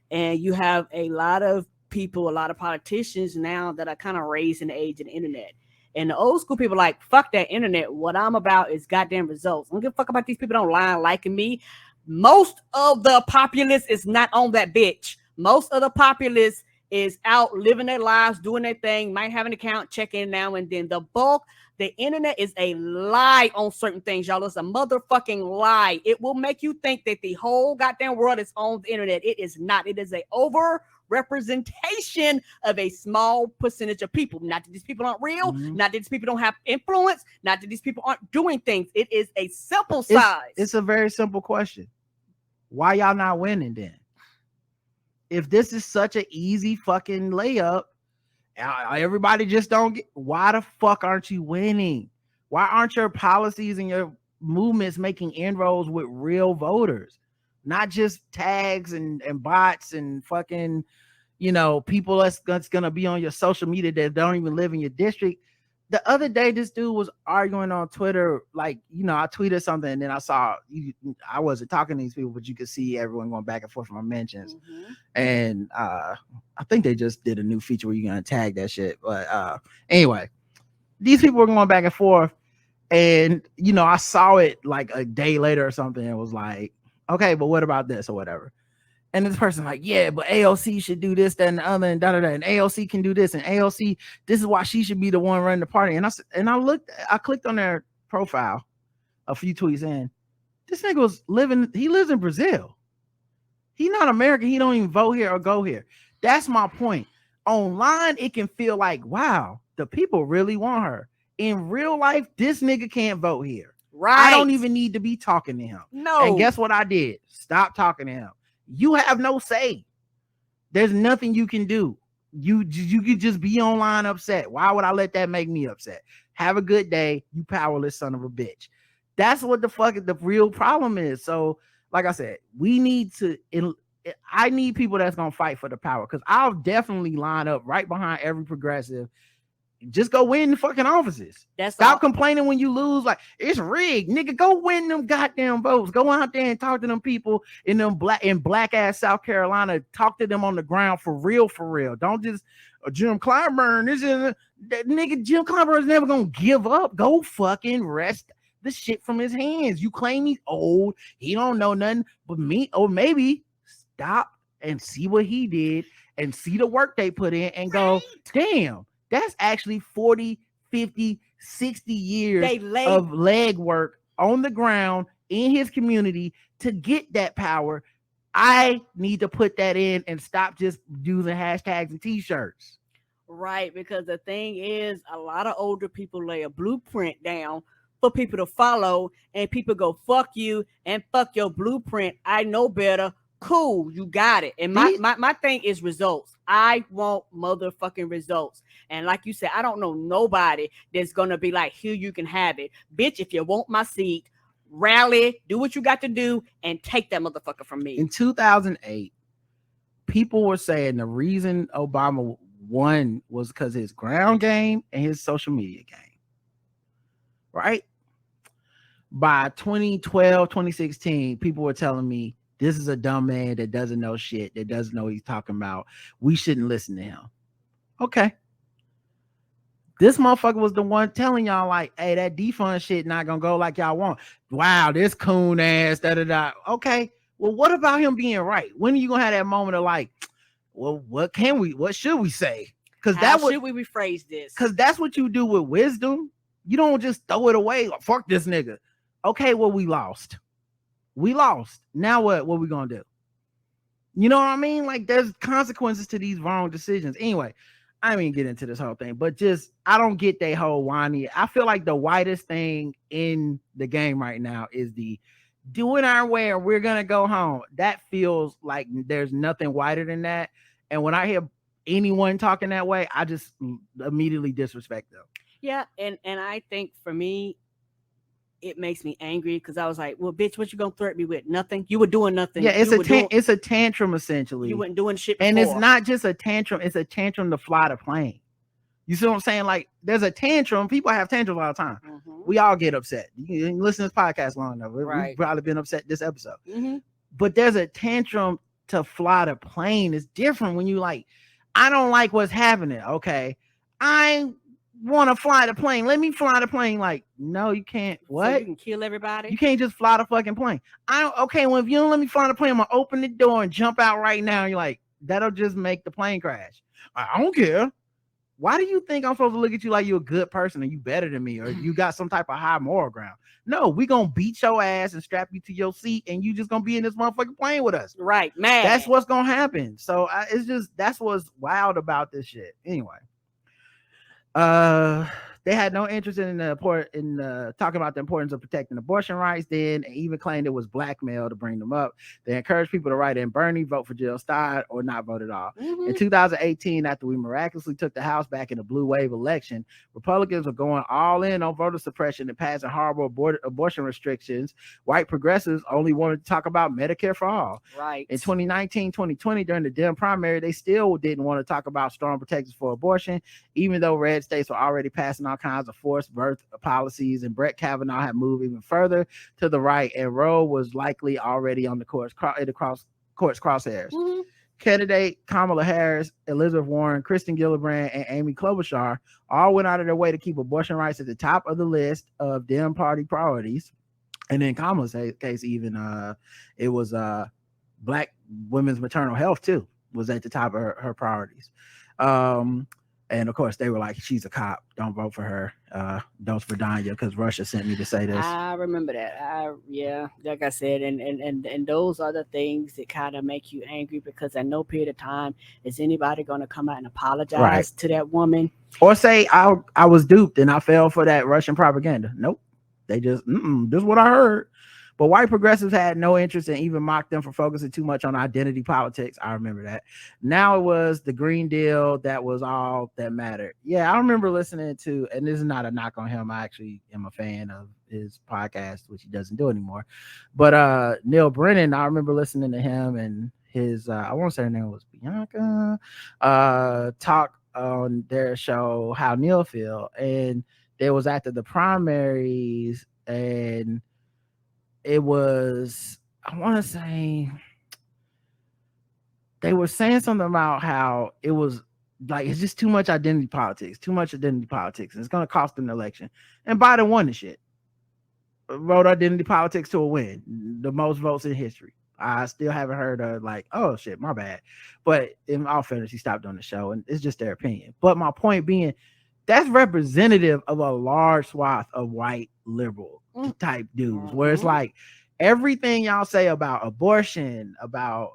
And you have a lot of people, a lot of politicians now that are kind of raised in the age of the internet. And the old school people like, fuck that internet. What I'm about is goddamn results. I don't give a fuck about these people online liking me. Most of the populace is not on that bitch. Most of the populace is out living their lives, doing their thing, might have an account, check in now and then. The bulk, the internet is a lie on certain things, y'all. It's a motherfucking lie. It will make you think that the whole goddamn world is on the internet. It is not. It is a over representation of a small percentage of people. Not that these people aren't real, not that these people don't have influence, not that these people aren't doing things. It is a simple size. It's a very simple question. Why y'all not winning then? If this is such an easy fucking layup, everybody just don't get, why the fuck aren't you winning? Why aren't your policies and your movements making inroads with real voters? Not just tags and bots and fucking, people that's gonna be on your social media that don't even live in your district. The other day, this dude was arguing on Twitter, like, I tweeted something and then I saw I wasn't talking to these people, but you could see everyone going back and forth from my mentions. And I think they just did a new feature where you're gonna tag that shit. But anyway, these people were going back and forth, and I saw it like a day later or something, and was like, okay, but what about this or whatever? And this person like, yeah, but AOC should do this, that, and the other, and da-da-da, and AOC can do this, and AOC, this is why she should be the one running the party. And I clicked on their profile a few tweets in. This nigga he lives in Brazil. He's not American. He don't even vote here or go here. That's my point. Online, it can feel like, wow, the people really want her. In real life, this nigga can't vote here. Right. I don't even need to be talking to him. No. And guess what I did? Stop talking to him. You have no say. There's nothing you can do. You could just be online upset. Why would I let that make me upset? Have a good day, you powerless son of a bitch. That's what the fuck the real problem is. So, like I said, I need people that's gonna fight for the power, because I'll definitely line up right behind every progressive. Just go win the fucking offices. Stop complaining when you lose. Like, it's rigged, nigga. Go win them goddamn votes. Go out there and talk to them people in black ass South Carolina. Talk to them on the ground for real, for real. Don't just Jim Clyburn. That nigga Jim Clyburn is never gonna give up. Go fucking rest the shit from his hands. You claim he's old. He don't know nothing but me. Or maybe stop and see what he did and see the work they put in and go, damn. That's actually 40, 50, 60 years of legwork on the ground in his community to get that power. I need to put that in and stop just using hashtags and t-shirts. Right, because the thing is, a lot of older people lay a blueprint down for people to follow, and people go, fuck you and fuck your blueprint. I know better. Cool, you got it. And my thing is results. I want motherfucking results. And like you said, I don't know nobody that's gonna be like, here, you can have it. Bitch, if you want my seat, rally, do what you got to do, and take that motherfucker from me. In 2008, people were saying the reason Obama won was because his ground game and his social media game. Right? by 2012, 2016, people were telling me this is a dumb man that doesn't know shit, that doesn't know what he's talking about. We shouldn't listen to him. Okay. This motherfucker was the one telling y'all, like, hey, that defund shit not gonna go like y'all want. Wow, this coon ass, da. Okay. Well, what about him being right? When are you gonna have that moment of like, well, what should we say? Because How should we rephrase this? Because that's what you do with wisdom. You don't just throw it away. Like, fuck this nigga. Okay, well, we lost. Now what we gonna do? You know what I mean? Like, there's consequences to these wrong decisions. Anyway, I didn't even get into this whole thing, but just I don't get that whole whiny. I feel like the whitest thing in the game right now is the do it our way or we're gonna go home. That feels like there's nothing whiter than that. And when I hear anyone talking that way, I just immediately disrespect them. Yeah, and I think for me, it makes me angry because I was like, well, bitch, what you gonna threaten me with? Nothing. You were doing nothing. Yeah, it's it's a tantrum essentially. You weren't doing shit before. And it's not just a tantrum, it's a tantrum to fly the plane. You see what I'm saying? Like, there's a tantrum. People have tantrums all the time. Mm-hmm. We all get upset. You listen to this podcast long enough. Right. We've probably been upset this episode. Mm-hmm. But there's a tantrum to fly the plane. It's different when you like, I don't like what's happening. Okay. I want to fly the plane. Let me fly the plane. Like, no, you can't. What? So you can kill everybody? You can't just fly the fucking plane. Okay, well, if you don't let me fly the plane, I'm gonna open the door and jump out right now. You're like, that'll just make the plane crash. I don't care. Why do you think I'm supposed to look at you like you're a good person and you better than me or you got some type of high moral ground? No, we gonna beat your ass and strap you to your seat and you just gonna be in this motherfucking plane with us. Right, man. That's what's gonna happen. So it's just, that's what's wild about this shit. Anyway. They had no interest in talking about the importance of protecting abortion rights. Then even claimed it was blackmail to bring them up. They encouraged people to write in Bernie, vote for Jill Stein, or not vote at all. Mm-hmm. In 2018, after we miraculously took the House back in a blue wave election, Republicans were going all in on voter suppression and passing horrible abortion restrictions. White progressives only wanted to talk about Medicare for all. Right. In 2019, 2020, during the Dem primary, they still didn't want to talk about strong protections for abortion, even though red states were already passing all kinds of forced birth policies, and Brett Kavanaugh had moved even further to the right, and Roe was likely already on the court's crosshairs. Mm-hmm. Candidate Kamala Harris, Elizabeth Warren, Kristen Gillibrand, and Amy Klobuchar all went out of their way to keep abortion rights at the top of the list of Dem party priorities. And in Kamala's case, even it was Black women's maternal health too was at the top of her priorities. And of course, they were like, she's a cop. Don't vote for her. Don't for Danya, because Russia sent me to say this. I remember that. Yeah, like I said, and those are the things that kind of make you angry, because at no period of time is anybody going to come out and apologize to that woman. Or say, I was duped and I fell for that Russian propaganda. Nope. They just, this is what I heard. But white progressives had no interest and even mocked them for focusing too much on identity politics. I remember that. Now it was the Green Deal that was all that mattered. Yeah, I remember listening to, and this is not a knock on him, I actually am a fan of his podcast, which he doesn't do anymore. But Neil Brennan, I remember listening to him and his, I want to say her name was Bianca, talk on their show, How Neil Feel. And there was after the primaries, and it was, I want to say, they were saying something about how it was like, it's just too much identity politics, and it's going to cost them the election. And Biden won the shit. Wrote identity politics to a win, the most votes in history. I still haven't heard of like, oh shit, my bad. But in all fairness, he stopped on the show, and it's just their opinion. But my point being, that's representative of a large swath of white liberal type dudes, where it's like everything y'all say about abortion, about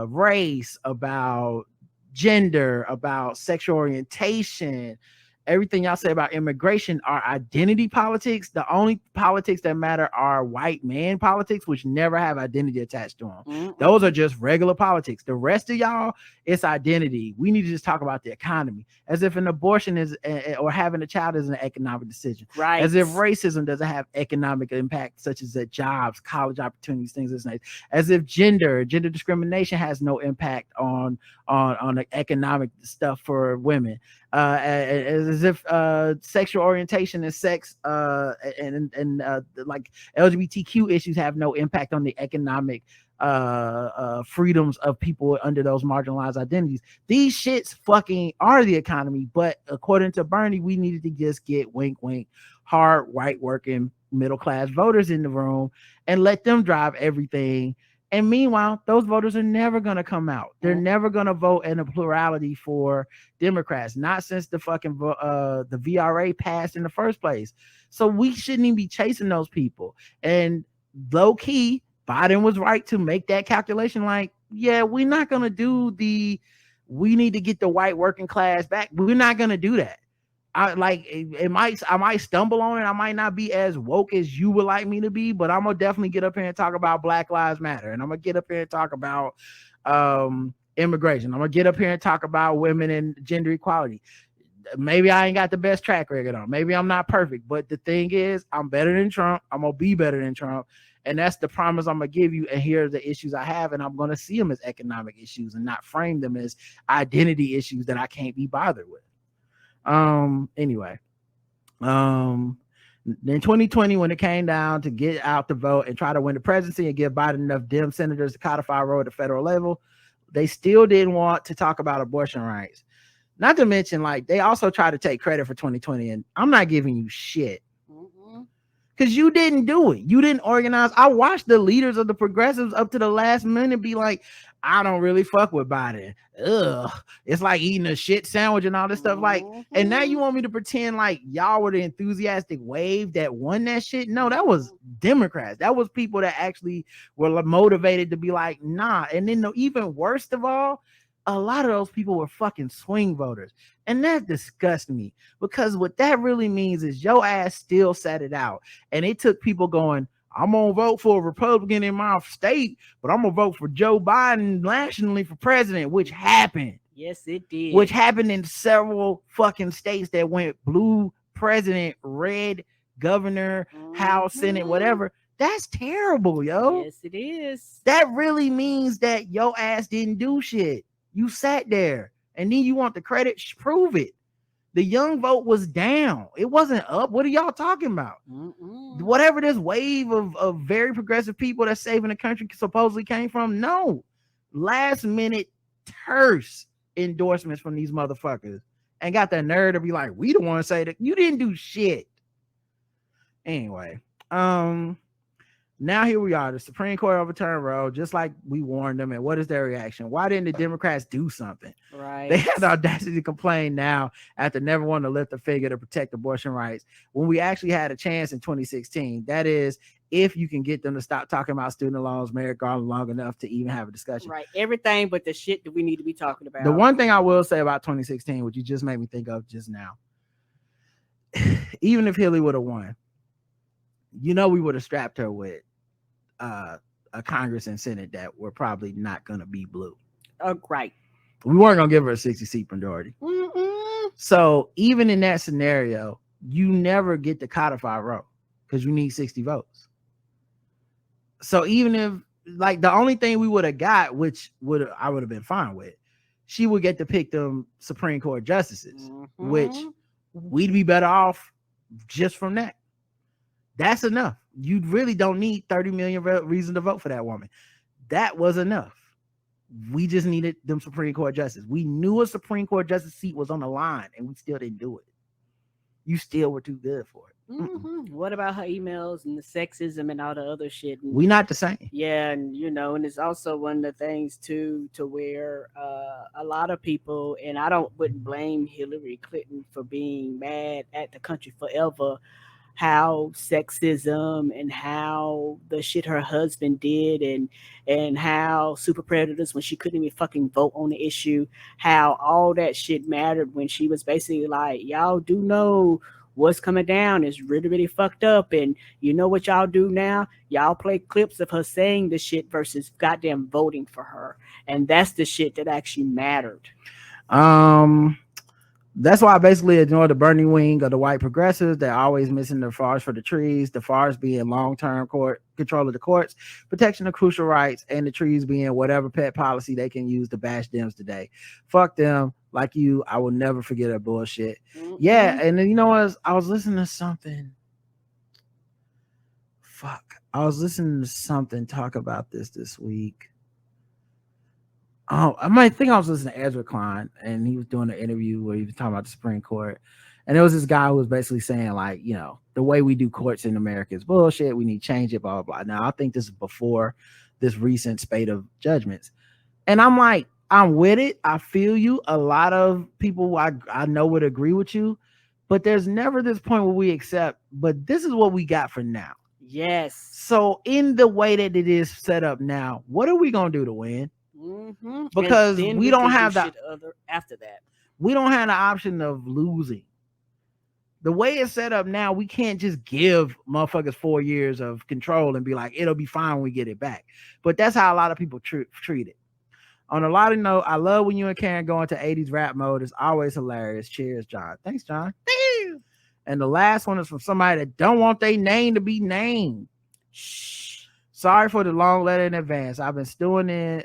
race, about gender, about sexual orientation, everything y'all say about immigration are identity politics. The only politics that matter are white man politics, which never have identity attached to them. Mm-hmm. Those are just regular politics. The rest of y'all, it's identity. We need to just talk about the economy, as if an abortion is or having a child is an economic decision. Right. As if racism doesn't have economic impact, such as at jobs, college opportunities, things like that. As if gender discrimination has no impact on the economic stuff for women. As as if sexual orientation and sex and like LGBTQ issues have no impact on the economic freedoms of people under those marginalized identities. These shits fucking are the economy, but according to Bernie, we needed to just get wink wink hard white working middle class voters in the room and let them drive everything. And meanwhile, those voters are never going to come out. They're never going to vote in a plurality for Democrats, not since the fucking the VRA passed in the first place. So we shouldn't even be chasing those people. And low key, Biden was right to make that calculation. Like, yeah, we're not going to do we need to get the white working class back. We're not going to do that. I might stumble on it. I might not be as woke as you would like me to be, but I'm gonna definitely get up here and talk about Black Lives Matter, and I'm gonna get up here and talk about immigration. I'm gonna get up here and talk about women and gender equality. Maybe I ain't got the best track record on. Maybe I'm not perfect, but the thing is, I'm better than Trump. I'm gonna be better than Trump, and that's the promise I'm gonna give you. And here are the issues I have, and I'm gonna see them as economic issues and not frame them as identity issues that I can't be bothered with. Anyway, in 2020, when it came down to get out the vote and try to win the presidency and give Biden enough Dem senators to codify Roe at the federal level, they still didn't want to talk about abortion rights. Not to mention, like, they also tried to take credit for 2020, and I'm not giving you shit because you didn't do it. You didn't organize. I watched the leaders of the progressives up to the last minute be like, I don't really fuck with Biden. Ugh, it's like eating a shit sandwich and all this stuff. Like, and now you want me to pretend like y'all were the enthusiastic wave that won that shit? No, that was Democrats. That was people that actually were motivated to be like, nah. And then even worst of all, a lot of those people were fucking swing voters. And that disgusts me, because what that really means is your ass still sat it out. And it took people going, I'm gonna vote for a Republican in my state, but I'm gonna vote for Joe Biden nationally for president, which happened. Yes, it did. Which happened in several fucking states that went blue president, red governor, House, Senate, whatever. That's terrible, yo. Yes, it is. That really means that your ass didn't do shit. You sat there, and then you want the credit. Prove it. The young vote was down. It wasn't up. What are y'all talking about? Whatever this wave of very progressive people that's saving the country supposedly came from, no. Last minute terse endorsements from these motherfuckers, and got the nerve to be like, we the ones say that you didn't do shit. Anyway, now here we are. The Supreme Court overturned Roe, just like we warned them. And what is their reaction? Why didn't the Democrats do something? Right. They had the audacity to complain now after never wanting to lift a finger to protect abortion rights when we actually had a chance in 2016. That is, if you can get them to stop talking about student loans, Merrick Garland, long enough to even have a discussion. Right. Everything but the shit that we need to be talking about. The one thing I will say about 2016, which you just made me think of just now, even if Hillary would have won, you know, we would have strapped her with a Congress and Senate that were probably not going to be blue. Right. We weren't going to give her a 60-seat majority. So even in that scenario, you never get to codify Roe because you need 60 votes. So even if, like, the only thing we would have got, which I would have been fine with, she would get to pick them Supreme Court justices, which we'd be better off just from that. That's enough. You really don't need 30 million reasons to vote for that woman. That was enough. We just needed them Supreme Court justices. We knew a Supreme Court justice seat was on the line, and we still didn't do it. You still were too good for it. What about her emails and the sexism and all the other shit? And, we not the same. Yeah, and you know, and it's also one of the things too, to where a lot of people, and I wouldn't blame Hillary Clinton for being mad at the country forever, how sexism and how the shit her husband did and how super predators when she couldn't even fucking vote on the issue, how all that shit mattered when she was basically like, y'all do know what's coming down is really, really fucked up. And you know what y'all do now? Y'all play clips of her saying the shit versus goddamn voting for her. And that's the shit that actually mattered. That's why I basically ignore the Bernie wing of the white progressives. They're always missing the forest for the trees, the forest being long-term court control of the courts, protection of crucial rights, and the trees being whatever pet policy they can use to bash Dems today. Fuck them. like you, I will never forget that bullshit. Mm-mm. Yeah, and then you know what? I was listening to something. Fuck. I was listening to something talk about this week. Oh, I might think I was listening to Ezra Klein, and he was doing an interview where he was talking about the Supreme Court. And there was this guy who was basically saying, like, you know, the way we do courts in America is bullshit. We need to change it, blah, blah, blah. Now, I think this is before this recent spate of judgments. And I'm like, I'm with it. I feel you. A lot of people I know would agree with you, but there's never this point where we accept, but this is what we got for now. Yes. So in the way that it is set up now, what are we going to do to win? Mm-hmm. Because we don't have that after that. We don't have the option of losing. The way it's set up now, we can't just give motherfuckers 4 years of control and be like, it'll be fine when we get it back. But that's how a lot of people treat it. On a lot of note, I love when you and Karen go into 80s rap mode. It's always hilarious. Cheers, John. Thanks, John. And the last one is from somebody that don't want their name to be named. Shh. Sorry for the long letter in advance. I've been stewing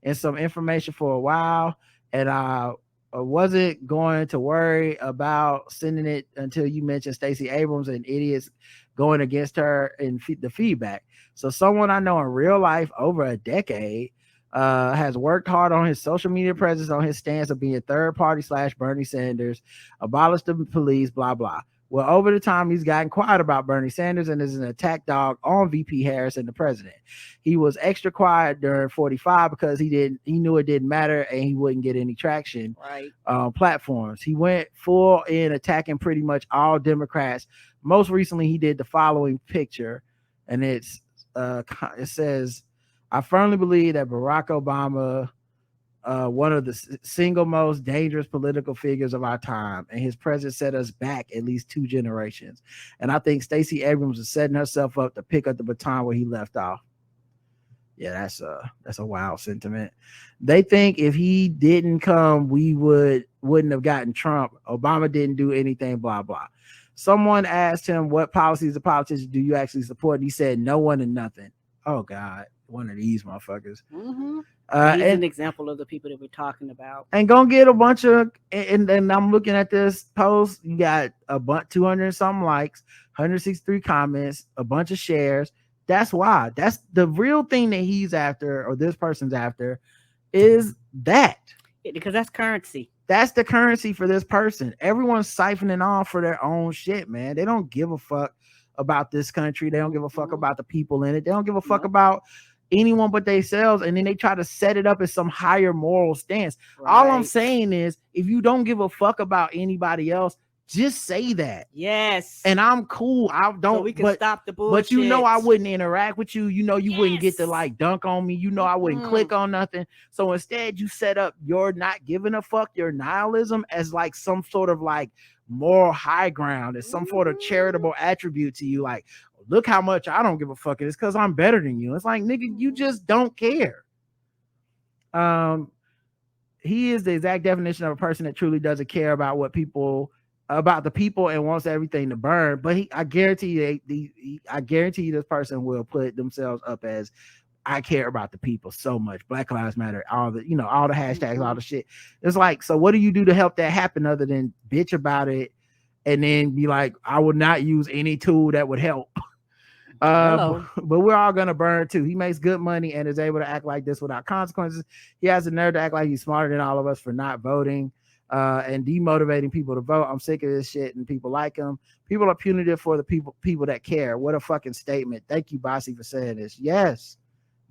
in some information for a while, and I wasn't going to worry about sending it until you mentioned Stacey Abrams and idiots going against her in the feedback. So someone I know in real life over a decade has worked hard on his social media presence, on his stance of being third party / Bernie Sanders, abolish the police, blah, blah. Well, over the time, he's gotten quiet about Bernie Sanders and is an attack dog on VP Harris and the president. He was extra quiet during 45 because he knew it didn't matter and he wouldn't get any traction on platforms. He went full in attacking pretty much all Democrats. Most recently, he did the following picture, and it says, "I firmly believe that Barack Obama, one of the single most dangerous political figures of our time, and his presence set us back at least 2 generations. And I think Stacey Abrams is setting herself up to pick up the baton where he left off." Yeah, that's a wild sentiment. They think if he didn't come, we wouldn't have gotten Trump. Obama didn't do anything, blah, blah. Someone asked him, what policies of politicians do you actually support? And he said, no one and nothing. Oh, God. One of these motherfuckers. Mm-hmm. He's an example of the people that we're talking about. And gonna get a bunch of, and I'm looking at this post, you got a bunch, 200 and something likes, 163 comments, a bunch of shares. That's why. That's the real thing that he's after, or this person's after, is that. Because that's currency. That's the currency for this person. Everyone's siphoning off for their own shit, man. They don't give a fuck about this country. They don't give a fuck about the people in it. They don't give a fuck about anyone but themselves, and then they try to set it up as some higher moral stance. Right. All I'm saying is, if you don't give a fuck about anybody else, just say that. Yes. And I'm cool. I don't. So we can stop the bullshit. But you know, I wouldn't interact with you. You know, you wouldn't get to like dunk on me. You know, I wouldn't click on nothing. So instead, you set up your not giving a fuck, your nihilism, as like some sort of like moral high ground, as some sort of charitable attribute to you. Like, look how much I don't give a fuck. It's because I'm better than you. It's like, nigga, you just don't care. He is the exact definition of a person that truly doesn't care about the people and wants everything to burn. But I guarantee you, this person will put themselves up as, I care about the people so much. Black Lives Matter, all the hashtags, all the shit. It's like, so what do you do to help that happen other than bitch about it and then be like, I would not use any tool that would help. But we're all gonna burn too. He makes good money and is able to act like this without consequences. He has the nerve to act like he's smarter than all of us for not voting and demotivating people to vote. I'm sick of this shit, and people like him. People are punitive for the people that care. What a fucking statement. Thank you, Bossy, for saying this. Yes.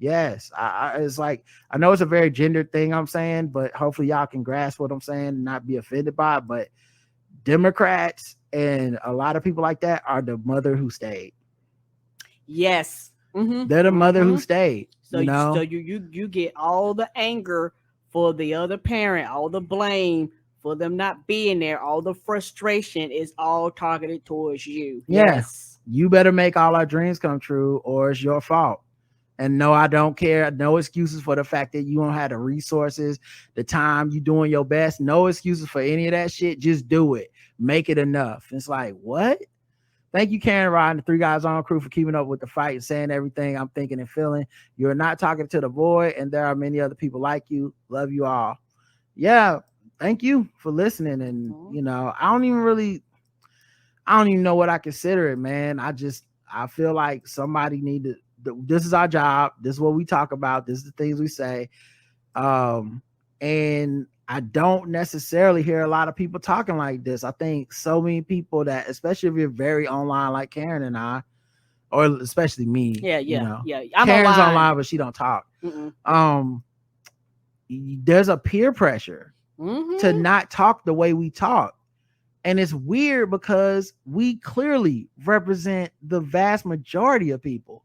It's like, I know it's a very gendered thing I'm saying, but hopefully y'all can grasp what I'm saying and not be offended by it. But Democrats and a lot of people like that are the mother who stayed. Yes. Mm-hmm. They're the mother who stayed. So you get all the anger for the other parent, all the blame for them not being there, all the frustration is all targeted towards you. Yes. You better make all our dreams come true or it's your fault. And no, I don't care. No excuses for the fact that you don't have the resources, the time, you doing your best. No excuses for any of that shit. Just do it. Make it enough. It's like, what? Thank you, Karen Rod and the 3 Guys On crew, for keeping up with the fight and saying everything I'm thinking and feeling. You're not talking to the void, and there are many other people like you. Love you all. yeah, thank you for listening. And I don't even know what I consider it, man. I feel like somebody need to. This is our job. This is what we talk about. This is the things we say. And I don't necessarily hear a lot of people talking like this. I think so many people that, especially if you're very online, like Karen and I, or especially me. Yeah. I'm Karen's online, but she don't talk. There's a peer pressure to not talk the way we talk. And it's weird because we clearly represent the vast majority of people.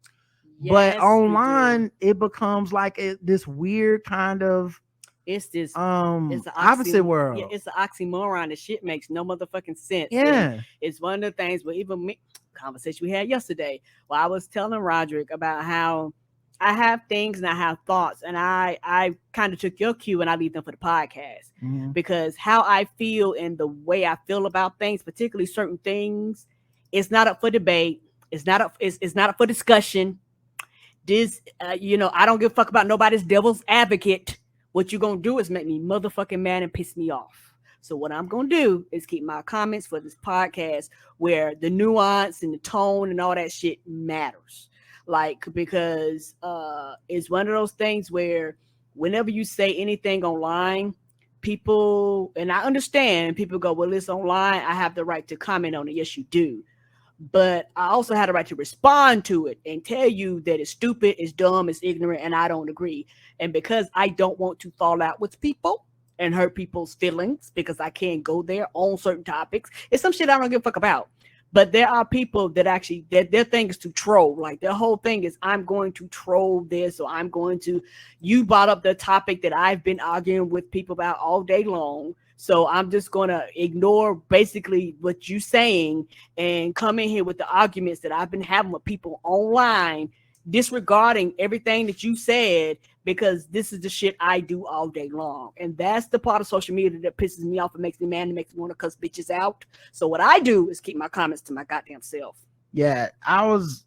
Yes, but online, it becomes like this weird kind of it's this it's the opposite world. Yeah, it's an oxymoron. The shit makes no motherfucking sense. Yeah, and it's one of the things. But even me, conversation we had yesterday, where I was telling Roderick about how I have things and I have thoughts, and I kind of took your cue and I leave them for the podcast because how I feel and the way I feel about things, particularly certain things, it's not up for debate. It's not up. It's not up for discussion. This, I don't give a fuck about nobody's devil's advocate. What you gonna do is make me motherfucking mad and piss me off. So what I'm gonna do is keep my comments for this podcast where the nuance and the tone and all that shit matters. Like, because it's one of those things where whenever you say anything online, people, and I understand, people go, well, it's online, I have the right to comment on it. Yes, you do. But I also had a right to respond to it and tell you that it's stupid, it's dumb, it's ignorant, and I don't agree. And because I don't want to fall out with people and hurt people's feelings, because I can't go there on certain topics, it's some shit I don't give a fuck about. But there are people that actually, their thing is to troll. Like, their whole thing is, I'm going to troll this, or you brought up the topic that I've been arguing with people about all day long. So I'm just going to ignore basically what you're saying and come in here with the arguments that I've been having with people online, disregarding everything that you said, because this is the shit I do all day long. And that's the part of social media that pisses me off and makes me mad and makes me want to cuss bitches out. So what I do is keep my comments to my goddamn self. Yeah, I was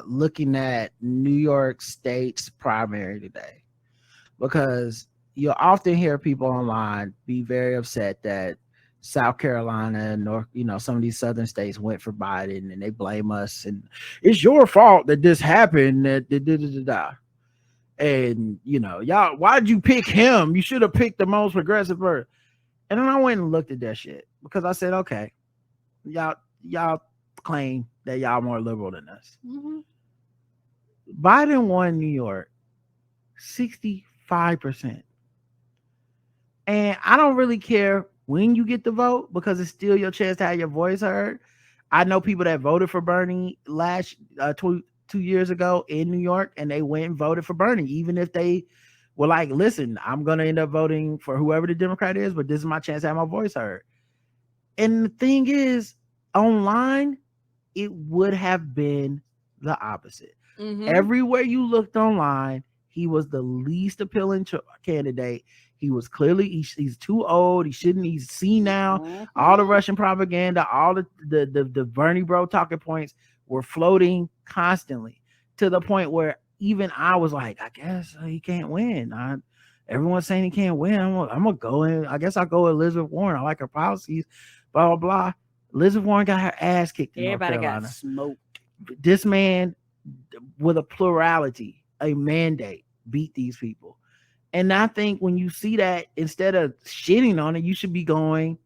looking at New York State's primary today because you'll often hear people online be very upset that South Carolina and some of these southern states went for Biden, and they blame us, and it's your fault that this happened. And y'all, why'd you pick him? You should have picked the most progressive person. And then I went and looked at that shit because I said, okay, y'all claim that y'all more liberal than us. Biden won New York 65%. And I don't really care when you get the vote because it's still your chance to have your voice heard. I know people that voted for Bernie last 2 years ago in New York, and they went and voted for Bernie, even if they were like, listen, I'm going to end up voting for whoever the Democrat is, but this is my chance to have my voice heard. And the thing is, online, it would have been the opposite. Everywhere you looked online, he was the least appealing candidate. He was clearly, he's too old. He's seen now. All the Russian propaganda, all the Bernie bro talking points were floating constantly to the point where even I was like, I guess he can't win. Everyone's saying he can't win. I'm gonna go in. I guess I'll go with Elizabeth Warren. I like her policies, blah, blah, blah. Elizabeth Warren got her ass kicked in Everybody North Carolina. Got smoked. This man, with a plurality, a mandate, beat these people. And I think when you see that, instead of shitting on it, you should be going,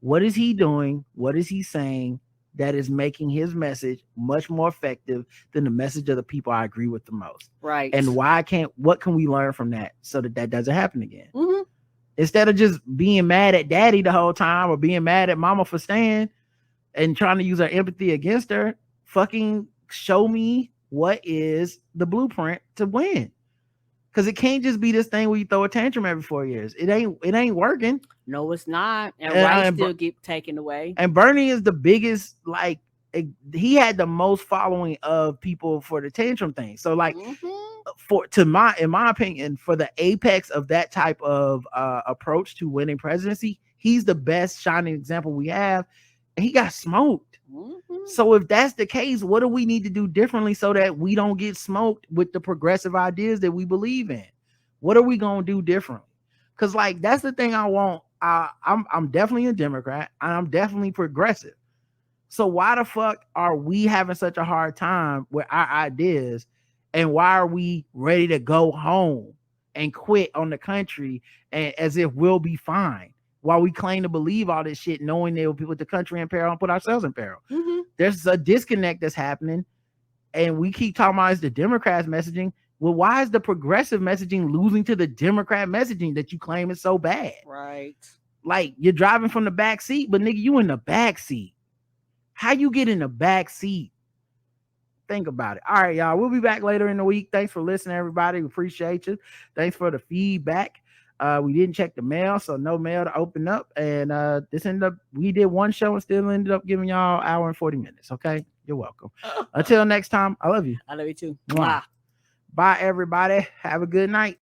what is he doing? What is he saying that is making his message much more effective than the message of the people I agree with the most? Right. And what can we learn from that so that doesn't happen again? Instead of just being mad at daddy the whole time or being mad at mama for staying and trying to use our empathy against her, fucking show me what is the blueprint to win. Because it can't just be this thing where you throw a tantrum every 4 years. It ain't working. No, it's not. And rights still get taken away. And Bernie is the biggest, he had the most following of people for the tantrum thing. So in my opinion, for the apex of that type of approach to winning presidency, he's the best shining example we have. And he got smoked. So if that's the case, what do we need to do differently so that we don't get smoked with the progressive ideas that we believe in? What are we going to do differently? Cause like that's the thing I want. I'm definitely a Democrat and I'm definitely progressive. So why the fuck are we having such a hard time with our ideas, and why are we ready to go home and quit on the country and as if we'll be fine while we claim to believe all this shit, knowing they will put the country in peril and put ourselves in peril? Mhm. There's a disconnect that's happening, and we keep talking about it's the Democrats messaging. Well, why is the progressive messaging losing to the Democrat messaging that you claim is so bad? Right. Like you're driving from the back seat, but nigga, you in the back seat. How you get in the back seat? Think about it. All right, y'all. We'll be back later in the week. Thanks for listening, everybody. We appreciate you. Thanks for the feedback. We didn't check the mail, so no mail to open up. And this ended up, we did one show and still ended up giving y'all an hour and 40 minutes. Okay. You're welcome. Until next time, I love you. I love you too. Mwah. Bye, everybody. Have a good night.